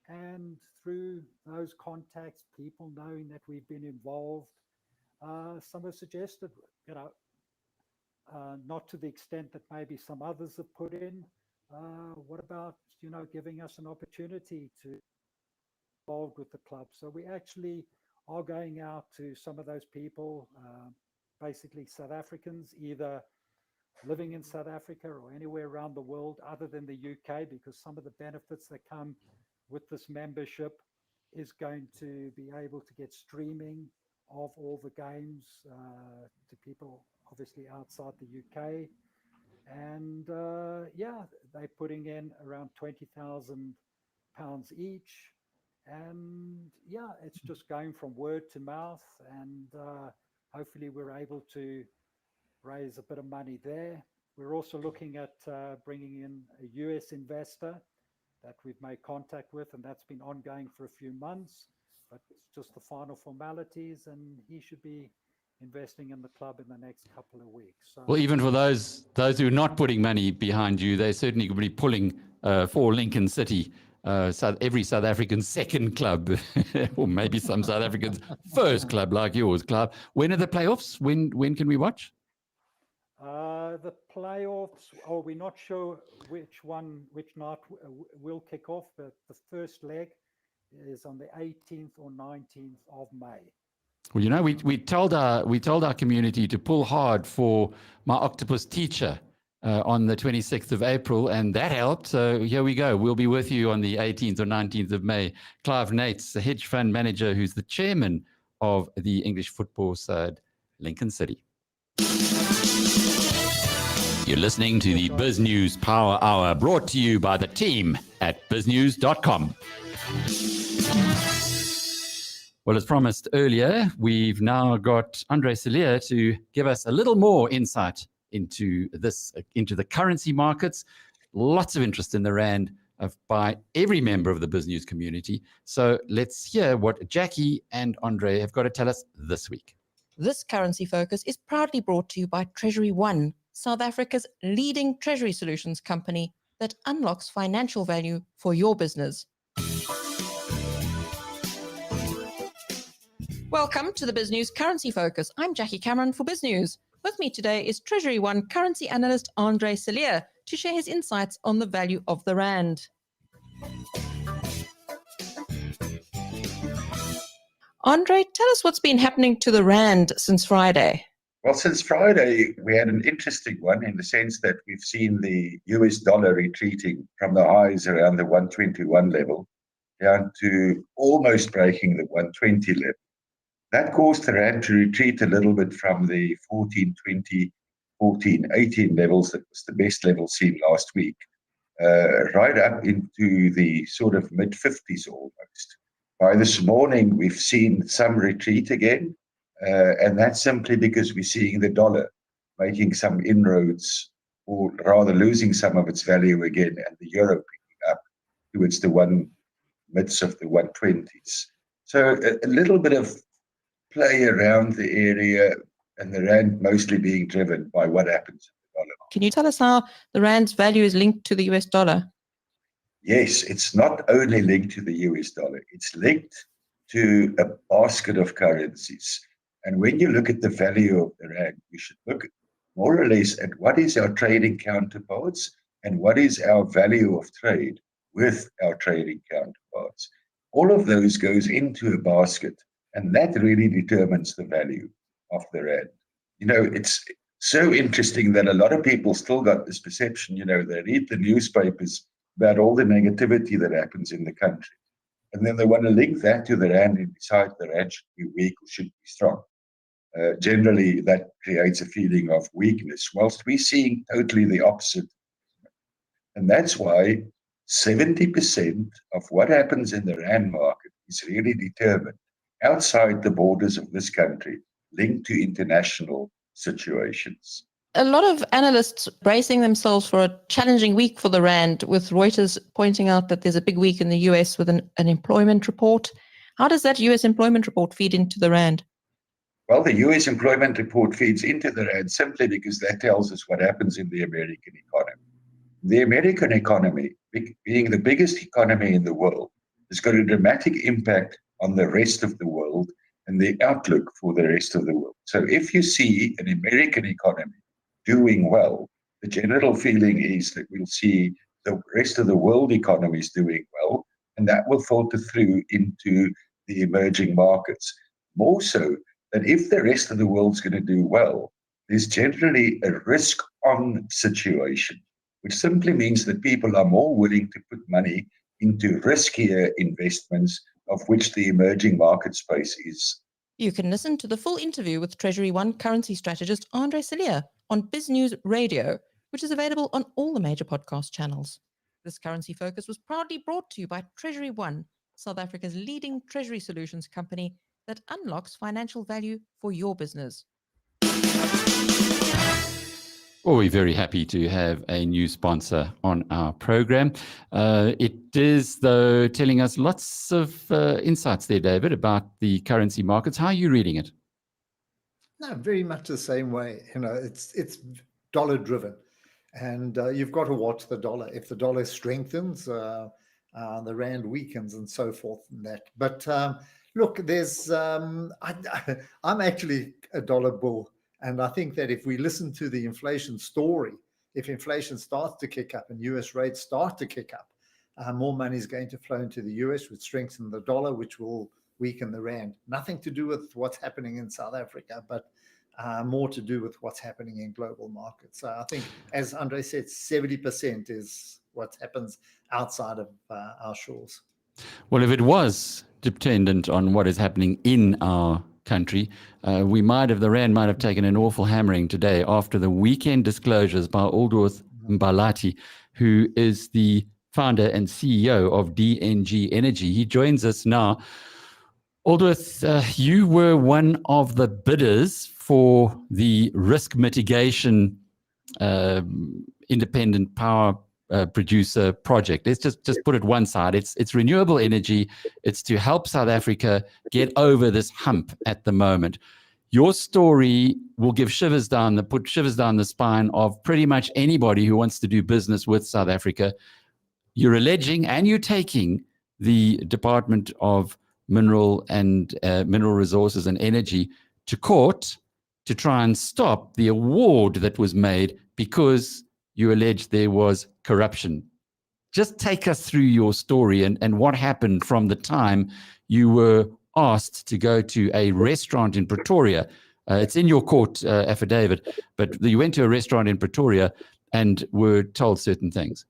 And through those contacts, people knowing that we've been involved, some have suggested, not to the extent that maybe some others have put in. What about, giving us an opportunity to be involved with the club? So we actually are going out to some of those people, basically South Africans, either living in South Africa or anywhere around the world other than the UK, because some of the benefits that come with this membership is going to be able to get streaming of all the games to people obviously outside the UK. And they're putting in around £20,000 each. And it's just going from word to mouth, and hopefully we're able to raise a bit of money there. We're also looking at bringing in a US investor that we've made contact with, and that's been ongoing for a few months, but it's just the final formalities, and he should be investing in the club in the next couple of weeks. So, Well, even for those who are not putting money behind you, they certainly could be pulling for Lincoln City, every South African's second club, or maybe some South Africans' first club like yours, Clive. When are the playoffs? When can we watch? the playoffs, we're not sure which night will kick off, but the first leg is on the 18th or 19th of May. Well, you know, we told our community to pull hard for my octopus teacher on the 26th of April, and that helped. So here we go. We'll be with you on the 18th or 19th of May. Clive Nates, the hedge fund manager who's the chairman of the English football side, Lincoln City. You're listening to the BizNews Power Hour, brought to you by the team at biznews.com. Well, as promised earlier, we've now got Andre Cilliers to give us a little more insight into the currency markets. Lots of interest in the rand by every member of the BizNews community. So let's hear what Jackie and Andre have got to tell us this week. This currency focus is proudly brought to you by Treasury One, South Africa's leading treasury solutions company that unlocks financial value for your business. Welcome to the BizNews Currency Focus. I'm Jackie Cameron for BizNews. With me today is Treasury One currency analyst Andre Cilliers to share his insights on the value of the rand. Andre, tell us what's been happening to the rand since Friday. Well, since Friday, we had an interesting one in the sense that we've seen the US dollar retreating from the highs around the 121 level down to almost breaking the 120 level. That caused the rand to retreat a little bit from the 1420, 1418 levels that was the best level seen last week, right up into the sort of mid-50s almost. By this morning, we've seen some retreat again, and that's simply because we're seeing the dollar making some inroads, or rather losing some of its value again, and the euro picking up towards the midst of the 120s. So a little bit of play around the area, and the rand mostly being driven by what happens in the dollar. Can you tell us how the rand's value is linked to the US dollar? Yes, it's not only linked to the US dollar, it's linked to a basket of currencies. And when you look at the value of the rand, we should look more or less at what is our trading counterparts and what is our value of trade with our trading counterparts. All of those goes into a basket, and that really determines the value of the rand. You know, it's so interesting that a lot of people still got this perception, you know, they read the newspapers about all the negativity that happens in the country. And then they want to link that to the rand and decide the rand should be weak or should be strong. Generally, that creates a feeling of weakness, whilst we're seeing totally the opposite. And that's why 70% of what happens in the rand market is really determined outside the borders of this country, linked to international situations. A lot of analysts bracing themselves for a challenging week for the rand, with Reuters pointing out that there's a big week in the US with an employment report. How does that US employment report feed into the rand? Well, the US employment report feeds into the rand simply because that tells us what happens in the American economy. The American economy, being the biggest economy in the world, has got a dramatic impact on the rest of the world and the outlook for the rest of the world. So if you see an American economy doing well, the general feeling is that we'll see the rest of the world economies doing well, and that will filter through into the emerging markets. More so that if the rest of the world's going to do well, there's generally a risk-on situation, which simply means that people are more willing to put money into riskier investments, of which the emerging market space is. You can listen to the full interview with Treasury One currency strategist Andre Cilliers on BizNews Radio, which is available on all the major podcast channels. This currency focus was proudly brought to you by Treasury One, South Africa's leading treasury solutions company that unlocks financial value for your business. Well, we're very happy to have a new sponsor on our program. It is, though, telling us lots of insights there, David, about the currency markets. How are you reading it? No, very much the same way. It's dollar driven, and you've got to watch the dollar. If the dollar strengthens, the rand weakens, and so forth. And that. But look, there's I'm actually a dollar bull, and I think that if we listen to the inflation story, if inflation starts to kick up and US rates start to kick up, more money is going to flow into the US, which strengthens the dollar, which will weaken the rand. Nothing to do with what's happening in South Africa, but more to do with what's happening in global markets. So I think, as Andre said, 70% is what happens outside of our shores. Well, if it was dependent on what is happening in our country, the rand might have taken an awful hammering today after the weekend disclosures by Aldworth Mbalati, who is the founder and CEO of DNG Energy. He joins us now. Aldworth, you were one of the bidders for the risk mitigation independent power producer project. Let's just put it one side. It's renewable energy. It's to help South Africa get over this hump at the moment. Your story will put shivers down the spine of pretty much anybody who wants to do business with South Africa. You're alleging and you're taking the Department of Mineral Resources and Energy to court to try and stop the award that was made because you allege there was corruption. Just take us through your story and what happened from the time you were asked to go to a restaurant in Pretoria. It's in your court affidavit, but you went to a restaurant in Pretoria and were told certain things.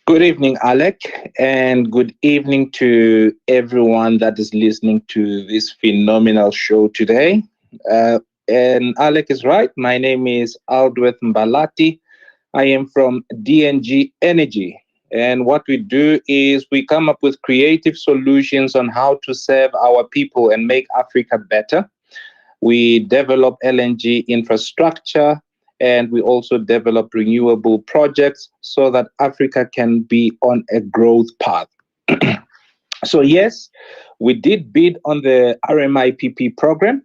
Good evening, Alec, and good evening to everyone that is listening to this phenomenal show today. And Alec is right. My name is Aldworth Mbalati. I am from DNG Energy. And what we do is we come up with creative solutions on how to serve our people and make Africa better. We develop LNG infrastructure, and we also develop renewable projects so that Africa can be on a growth path. So yes, we did bid on the RMIPP program.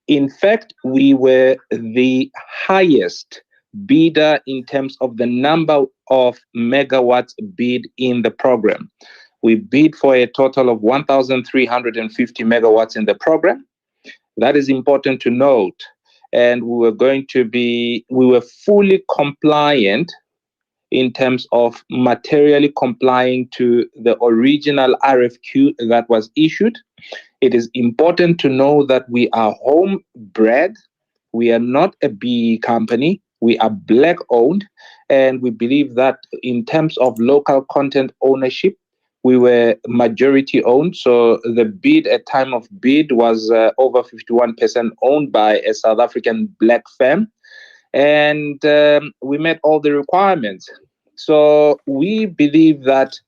In fact, we were the highest bidder in terms of the number of megawatts bid in the program. We bid for a total of 1,350 megawatts in the program. That is important to note. And we were fully compliant in terms of materially complying to the original RFQ that was issued. It is important to know that we are homebred. We are not a BE company. We are Black owned. And we believe that in terms of local content ownership, we were majority owned. So the bid at time of bid was over 51% owned by a South African Black firm. And we met all the requirements. So we believe that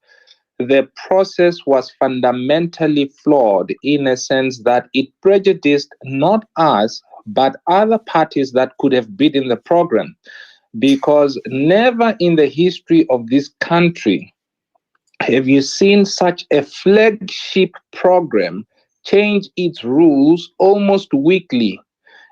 the process was fundamentally flawed in a sense that it prejudiced not us, but other parties that could have bid in the program. Because never in the history of this country have you seen such a flagship program change its rules almost weekly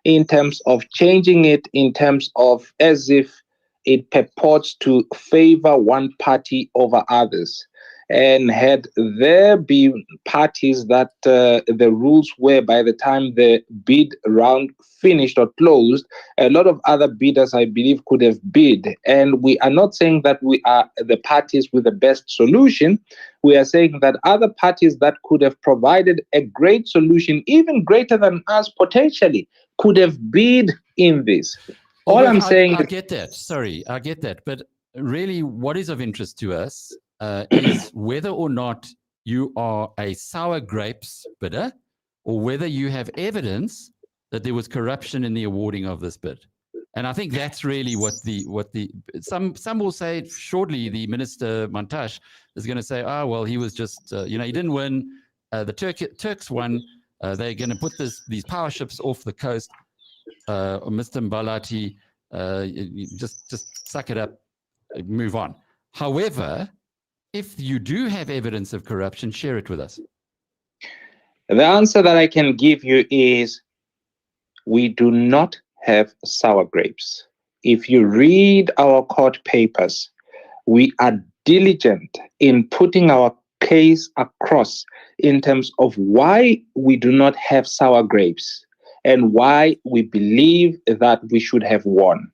in terms of changing it, in terms of as if it purports to favor one party over others? And had there been parties that the rules were by the time the bid round finished or closed, a lot of other bidders, I believe, could have bid. And we are not saying that we are the parties with the best solution. We are saying that other parties that could have provided a great solution, even greater than us potentially, could have bid in this. All I'm saying... I get that. Sorry, I get that. But really, what is of interest to us is whether or not you are a sour grapes bidder or whether you have evidence that there was corruption in the awarding of this bid. And I think that's really some will say shortly, the Minister Montash is going to say, well, he was just, he didn't win. The Turks won. They're going to put these power ships off the coast. Mr. Mbalati, just suck it up, move on. However, if you do have evidence of corruption, share it with us. The answer that I can give you is we do not have sour grapes. If you read our court papers, we are diligent in putting our case across in terms of why we do not have sour grapes and why we believe that we should have won.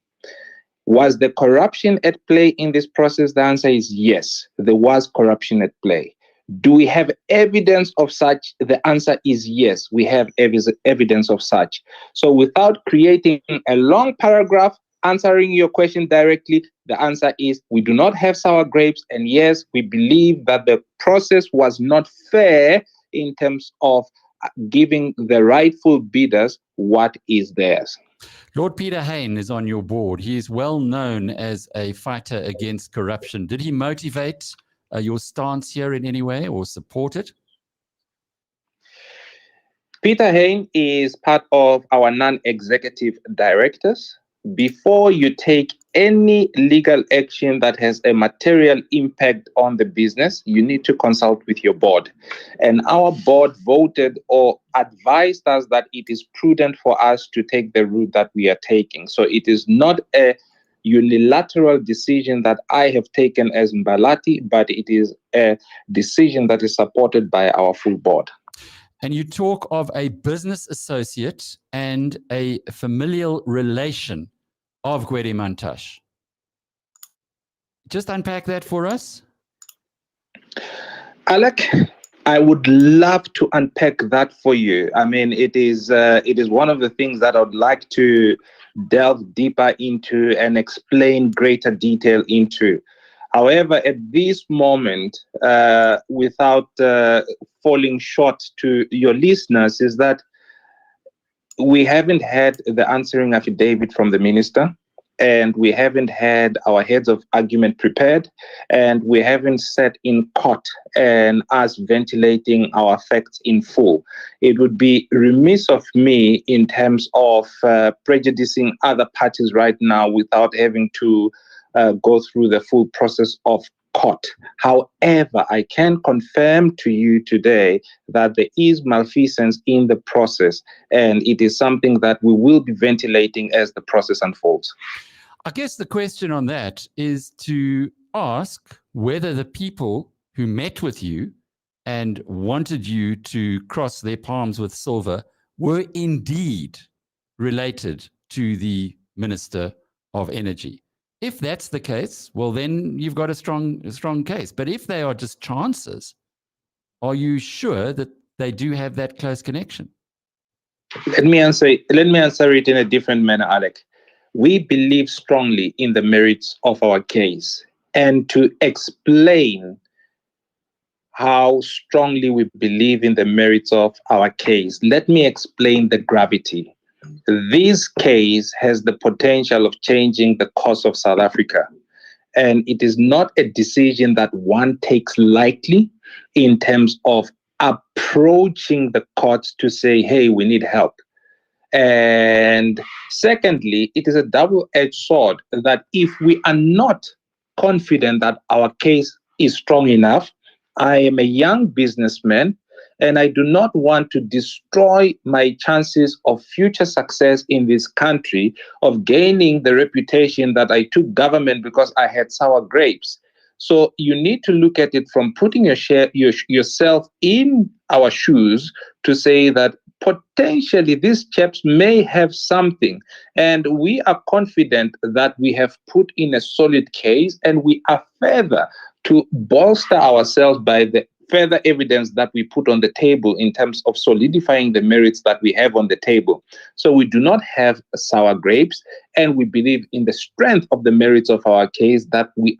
Was there corruption at play in this process? The answer is yes, there was corruption at play. Do we have evidence of such? The answer is yes, we have evidence of such. So without creating a long paragraph answering your question directly, the answer is we do not have sour grapes. And yes, we believe that the process was not fair in terms of giving the rightful bidders what is theirs. Lord Peter Hain is on your board. He is well known as a fighter against corruption. Did he motivate your stance here in any way or support it? Peter Hain is part of our non-executive directors. Before you take any legal action that has a material impact on the business, you need to consult with your board. And our board voted or advised us that it is prudent for us to take the route that we are taking. So it is not a unilateral decision that I have taken as Mbalati, but it is a decision that is supported by our full board. And you talk of a business associate and a familial relation of Gwede Mantashe. Just unpack that for us. Alec, I would love to unpack that for you. I mean, it is one of the things that I would like to delve deeper into and explain greater detail into. However, at this moment, without falling short to your listeners, is that we haven't had the answering affidavit from the minister, and we haven't had our heads of argument prepared, and we haven't sat in court and us ventilating our facts in full. It would be remiss of me in terms of prejudicing other parties right now without having to go through the full process of court. However, I can confirm to you today that there is malfeasance in the process, and it is something that we will be ventilating as the process unfolds. I guess the question on that is to ask whether the people who met with you and wanted you to cross their palms with silver were indeed related to the Minister of Energy. If that's the case, well, then you've got a strong case. But if they are just chances, are you sure that they do have that close connection? Let me answer it in a different manner, Alec. We believe strongly in the merits of our case. And to explain how strongly we believe in the merits of our case, let me explain the gravity. This case has the potential of changing the course of South Africa. And it is not a decision that one takes lightly in terms of approaching the courts to say, hey, we need help. And secondly, it is a double-edged sword that if we are not confident that our case is strong enough, I am a young businessman, and I do not want to destroy my chances of future success in this country, of gaining the reputation that I took government because I had sour grapes. So you need to look at it from putting yourself in our shoes to say that potentially these chaps may have something. And we are confident that we have put in a solid case, and we are further to bolster ourselves by the further evidence that we put on the table in terms of solidifying the merits that we have on the table. So we do not have sour grapes, and we believe in the strength of the merits of our case that we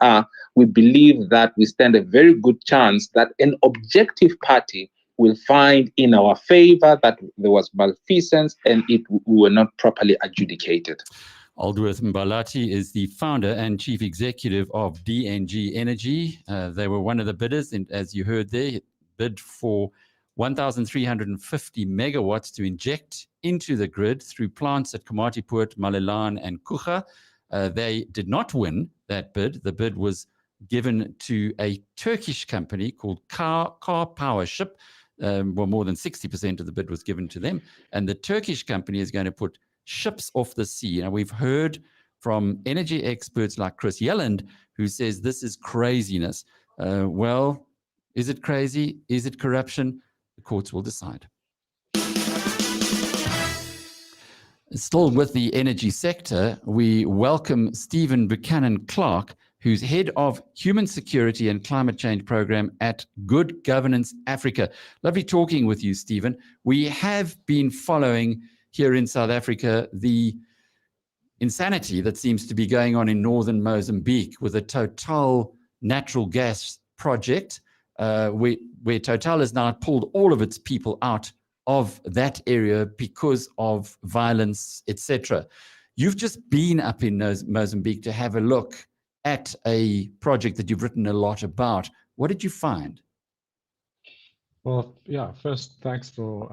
believe that we stand a very good chance that an objective party will find in our favor that there was malfeasance and we were not properly adjudicated. Aldworth Mbalati is the founder and chief executive of DNG Energy. They were one of the bidders, and as you heard there, bid for 1,350 megawatts to inject into the grid through plants at Komatipoort, Malelan, and Kucha. They did not win that bid. The bid was given to a Turkish company called Car Power Ship. well, more than 60% of the bid was given to them. And the Turkish company is going to put ships off the sea. Now, we've heard from energy experts like Chris Logan, who says this is craziness. Well, is it crazy? Is it corruption? The courts will decide. Still with the energy sector, we welcome Stephen Buchanan-Clark, who's head of Human Security and Climate Change Program at Good Governance Africa. Lovely talking with you, Stephen. We have been following here in South Africa the insanity that seems to be going on in northern Mozambique with a Total natural gas project, where Total has now pulled all of its people out of that area because of violence, etc. You've just been up in Mozambique to have a look at a project that you've written a lot about. What did you find? Well, yeah, first, thanks for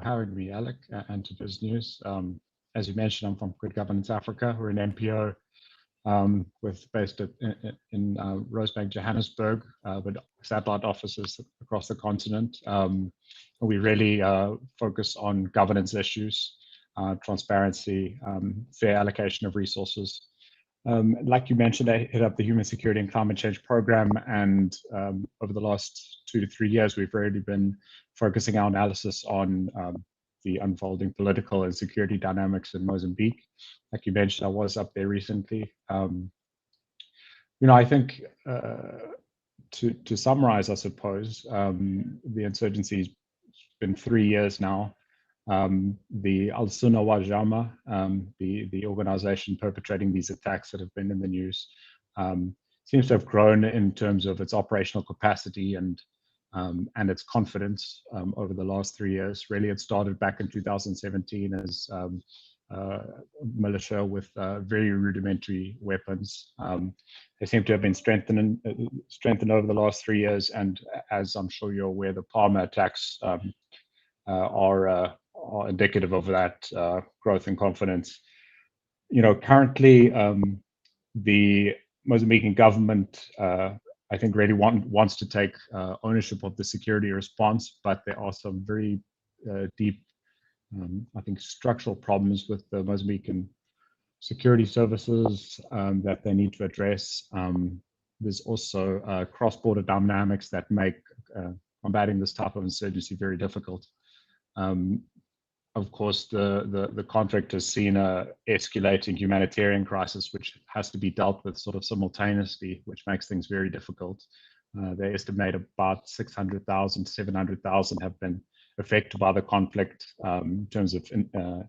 having me, Alec, and to BizNews. As you mentioned, I'm from Good Governance Africa. We're an NPO based in Rosebank, Johannesburg, with satellite offices across the continent. We really focus on governance issues, transparency, fair allocation of resources. Like you mentioned, I hit up the Human Security and Climate Change Program, and over the last 2 to 3 years, we've really been focusing our analysis on the unfolding political and security dynamics in Mozambique. Like you mentioned, I was up there recently. I think to summarize, I suppose, the insurgency has been 3 years now. The Al Sunna wa Jama, the organization perpetrating these attacks that have been in the news, seems to have grown in terms of its operational capacity and its confidence over the last 3 years. Really, it started back in 2017 as militia with very rudimentary weapons. They seem to have been strengthened over the last 3 years, and as I'm sure you're aware, the Palmer attacks are indicative of that growth and confidence. Currently, the Mozambican government, I think, really wants to take ownership of the security response, but there are some very deep, I think, structural problems with the Mozambican security services that they need to address. There's also cross-border dynamics that make combating this type of insurgency very difficult. Of course, the conflict has seen a escalating humanitarian crisis, which has to be dealt with sort of simultaneously, which makes things very difficult. They estimate about 600,000, 700,000 have been affected by the conflict in terms of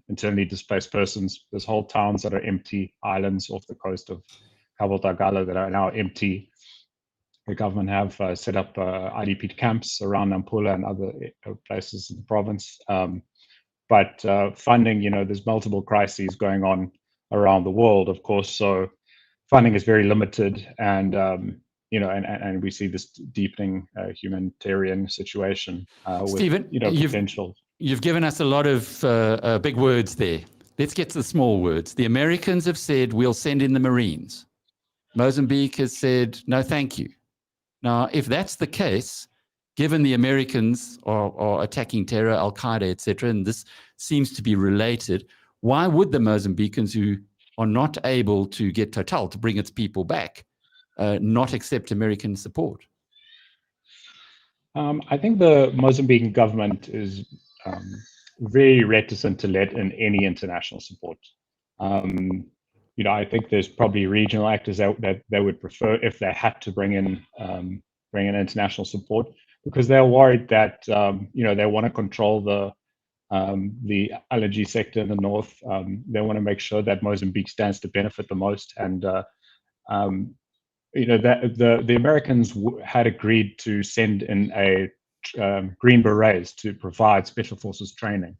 internally displaced persons. There's whole towns that are empty, islands off the coast of Cabo Delgado that are now empty. The government have set up IDP camps around Nampula and other places in the province. But funding, there's multiple crises going on around the world, of course, so funding is very limited, and and we see this deepening humanitarian situation Stephen, with potential. You've given us a lot of big words there. Let's get to the small words. The Americans have said, we'll send in the Marines. Mozambique has said, no, thank you. Now, if that's the case, given the Americans are attacking terror, Al-Qaeda, etc., and this seems to be related, why would the Mozambicans, who are not able to get Total to bring its people back, not accept American support? I think the Mozambican government is very reticent to let in any international support. I think there's probably regional actors that they would prefer if they had to bring in international support, because they're worried that they want to control the LNG sector in the north. They want to make sure that Mozambique stands to benefit the most, and the Americans had agreed to send in a Green Berets to provide special forces training.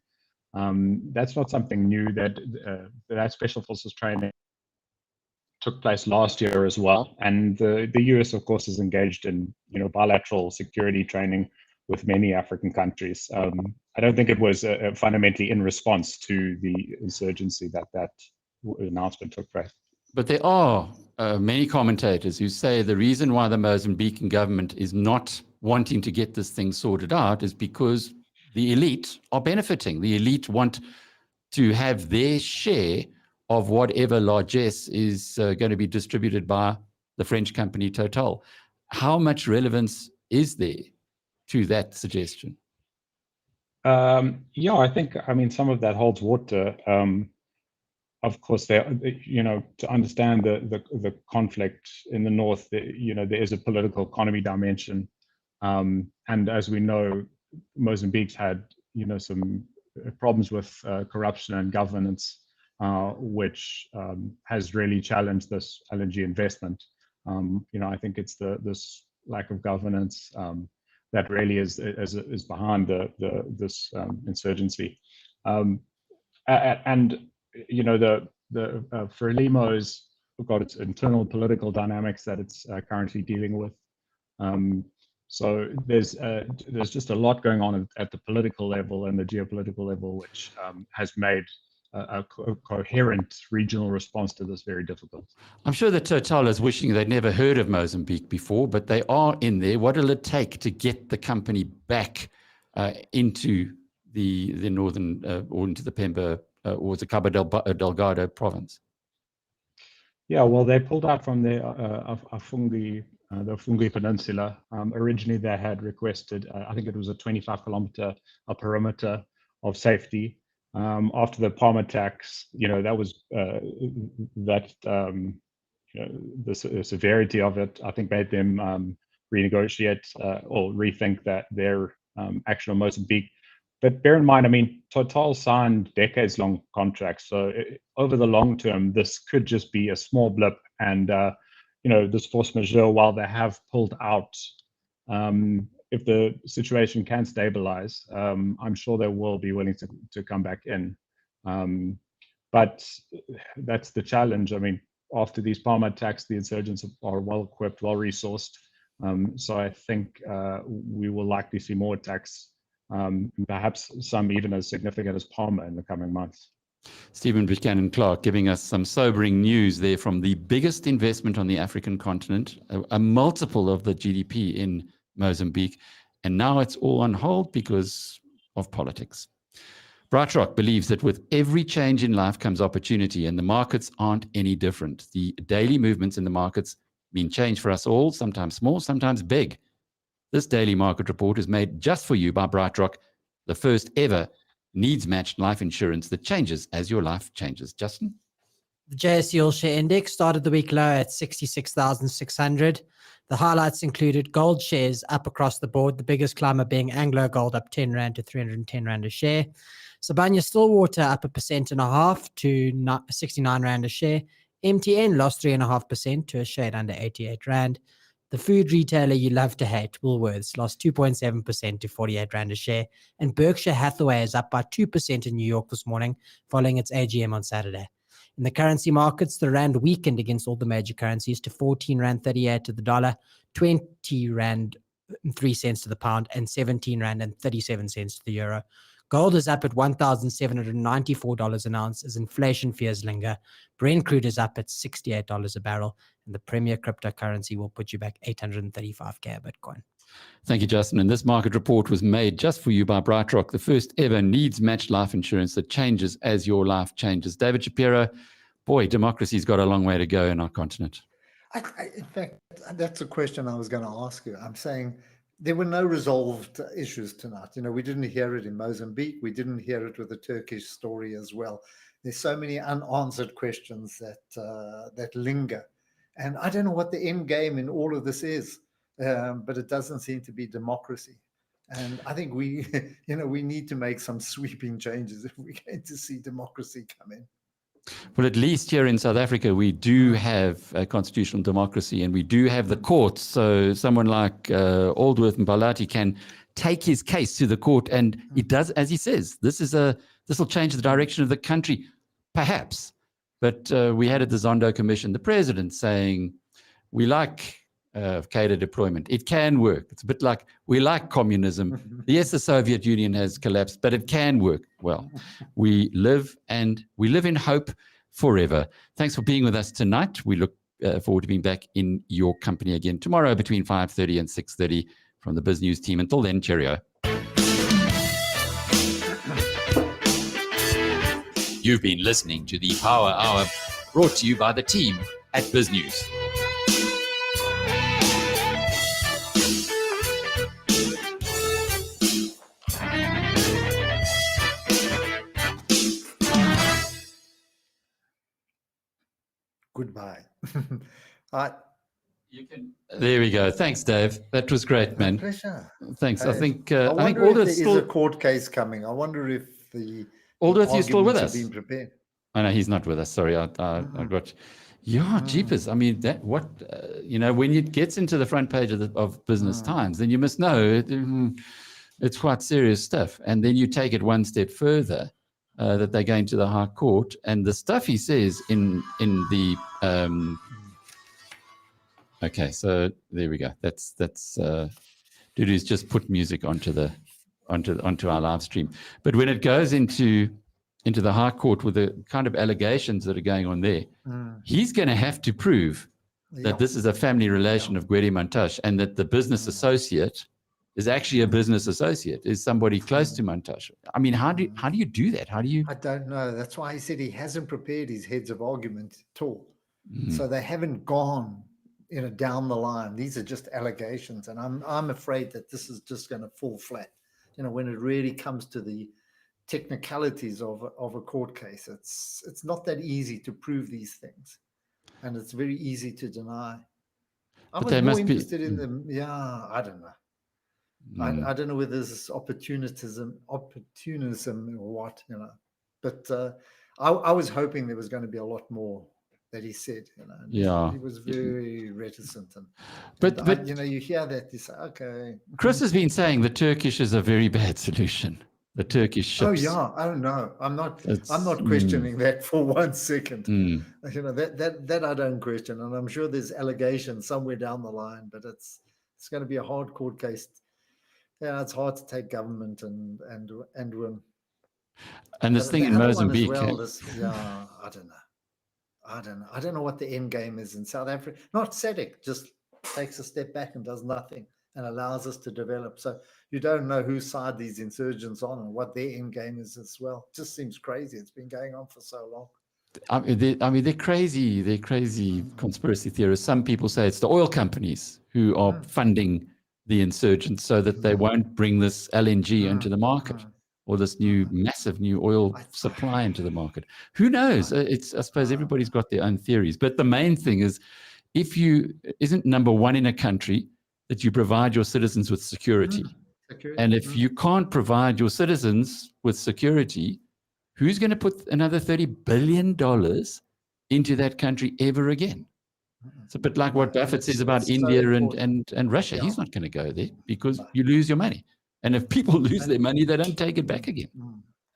That's not something new. That special forces training took place last year as well, and the US, of course, is engaged in bilateral security training with many African countries. I don't think it was fundamentally in response to the insurgency that announcement took place. But there are many commentators who say the reason why the Mozambican government is not wanting to get this thing sorted out is because the elite are benefiting. The elite want to have their share of whatever largesse is going to be distributed by the French company Total. How much relevance is there to that suggestion? Yeah, I mean, some of that holds water. Of course, to understand the conflict in the north, there is a political economy dimension. And as we know, Mozambique's had, some problems with corruption and governance, which has really challenged this LNG investment. I think it's this lack of governance that really is behind this insurgency. And the Frelimo's got its internal political dynamics that it's currently dealing with. So there's just a lot going on at the political level and the geopolitical level, which has made a coherent regional response to this very difficult. I'm sure that Total is wishing they'd never heard of Mozambique before, but they are in there. What will it take to get the company back into the northern or into the Pemba or the Cabo Delgado province? Yeah, well, they pulled out from the Fungi Peninsula. Originally, they had requested, I think it was a 25-kilometer perimeter of safety. After the palm attacks, that was the severity of it, I think, made them renegotiate or rethink that their action on Mozambique. But bear in mind, I mean, Total signed decades-long contracts. So over the long term, this could just be a small blip. And, this force majeure, while they have pulled out, if the situation can stabilize, I'm sure they will be willing to come back in. But that's the challenge. I mean, after these palm attacks, the insurgents are well-equipped, well-resourced. So I think we will likely see more attacks, perhaps some even as significant as Palmer in the coming months. Stephen Buchanan-Clark giving us some sobering news there from the biggest investment on the African continent, a multiple of the GDP in Mozambique, and now it's all on hold because of politics. BrightRock believes that with every change in life comes opportunity, and the markets aren't any different. The daily movements in the markets mean change for us all, sometimes small, sometimes big. This daily market report is made just for you by BrightRock, the first ever needs-matched life insurance that changes as your life changes. Justin? The JSE All Share Index started the week low at 66,600. The highlights included gold shares up across the board, the biggest climber being Anglo Gold up 10 Rand to 310 Rand a share. Sibanye-Stillwater up 1.5% to 69 Rand a share. MTN lost 3.5% to a shade under 88 Rand. The food retailer you love to hate, Woolworths, lost 2.7% to 48 Rand a share. And Berkshire Hathaway is up by 2% in New York this morning, following its AGM on Saturday. In the currency markets, the Rand weakened against all the major currencies to 14 Rand 38 to the dollar, 20 Rand 3 cents to the pound, and 17 Rand and 37 cents to the euro. Gold is up at $1,794 an ounce as inflation fears linger. Brent crude is up at $68 a barrel, and the premier cryptocurrency will put you back 835K a Bitcoin. Thank you, Justin. And this market report was made just for you by BrightRock, the first ever needs-matched life insurance that changes as your life changes. David Shapiro, boy, democracy's got a long way to go in our continent. In fact, that's a question I was going to ask you. I'm saying there were no resolved issues tonight. We didn't hear it in Mozambique. We didn't hear it with the Turkish story as well. There's so many unanswered questions that linger. And I don't know what the end game in all of this is, but it doesn't seem to be democracy. And I think we need to make some sweeping changes if we're going to see democracy come in. Well, at least here in South Africa, we do have a constitutional democracy and we do have the courts. So someone like Aldworth and Balati can take his case to the court, and it does, as he says, this will change the direction of the country, perhaps. But we had at the Zondo Commission the president saying, we like cadre deployment. It can work. It's a bit like we like communism. Yes, the Soviet Union has collapsed, but it can work. Well, we live in hope forever. Thanks for being with us tonight. We look forward to being back in your company again tomorrow between 5:30 and 6:30 from the BizNews team. Until then, cheerio. You've been listening to the Power Hour, brought to you by the team at BizNews. Goodbye. There we go. Thanks, Dave. That was great, man. Pleasure. Thanks. Hey, I think I wonder if Aldous there is a court case coming. I wonder if the Aldous, you still with arguments us? have been prepared. Oh, no, he's not with us. Sorry, I got. Yeah, jeepers. I mean, that what when it gets into the front page of Business Times, then you must know it's quite serious stuff. And then you take it one step further, that they're going to the High Court, and the stuff he says in the. Okay, so there we go. That's Dudu's just put music onto our live stream. But when it goes into the High Court with the kind of allegations that are going on there, he's going to have to prove that this is a family relation of Gwede Mantashe, and that the business associate is actually a business associate, is somebody close to Mantashe. I mean, how do you do that? How do you? I don't know. That's why he said he hasn't prepared his heads of argument at all. So they haven't gone down the line. These are just allegations, and I'm afraid that this is just going to fall flat. When it really comes to the technicalities of a court case, it's not that easy to prove these things, and it's very easy to deny. I was more interested in them. Yeah, I don't know. I don't know whether this is opportunism or what, But I was hoping there was going to be a lot more that he said, Yeah, he was very reticent, but you hear that, you say, okay. Chris has been saying the Turkish is a very bad solution. The Turkish ships. Oh yeah, I don't know. I'm not questioning that for 1 second. That I don't question, and I'm sure there's allegations somewhere down the line, but it's going to be a hard court case. Yeah, it's hard to take government and win. And this thing in Mozambique. I don't know. I don't know what the end game is in South Africa. Not SADC just takes a step back and does nothing and allows us to develop. So you don't know whose side these insurgents on and what their end game is as well. It just seems crazy. It's been going on for so long. I mean, they're crazy. They're crazy conspiracy theorists. Some people say it's the oil companies who are funding the insurgents so that they won't bring this LNG into the market. Or this massive new oil supply into the market. Who knows? I suppose everybody's got their own theories. But the main thing is, isn't number one in a country that you provide your citizens with security? And if you can't provide your citizens with security, who's going to put another $30 billion into that country ever again? It's a bit like what Buffett says about India and Russia. Yeah. He's not going to go there because you lose your money. And if people lose their money, they don't take it back again.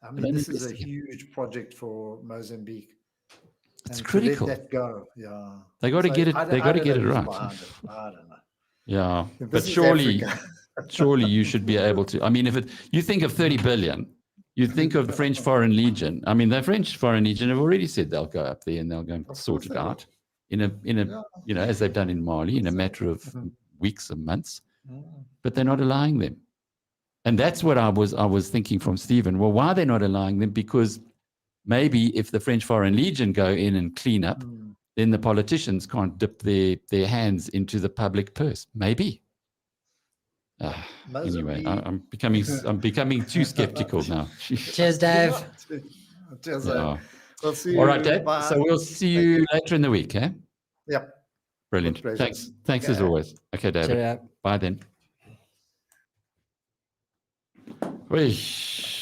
I mean, this is a huge project for Mozambique. It's critical. Let that go. Yeah. They got to get it. They got to get it right. I don't know. Yeah, but surely you should be able to. I mean, if you think of 30 billion, you think of the French Foreign Legion. I mean, the French Foreign Legion have already said they'll go up there and they'll go and sort it out in a as they've done in Mali in a matter of weeks and months. But they're not allowing them. And that's what I was thinking from Stephen. Well, why are they not allowing them? Because maybe if the French Foreign Legion go in and clean up, then the politicians can't dip their hands into the public purse. Maybe. Anyway, I'm becoming too skeptical now. Cheers, Dave. Cheers, Dave. We'll see you. All right, Dave. So we'll see you later in the week, eh? Yep. Brilliant. Thanks as always. Okay, David. Bye then. Whoosh.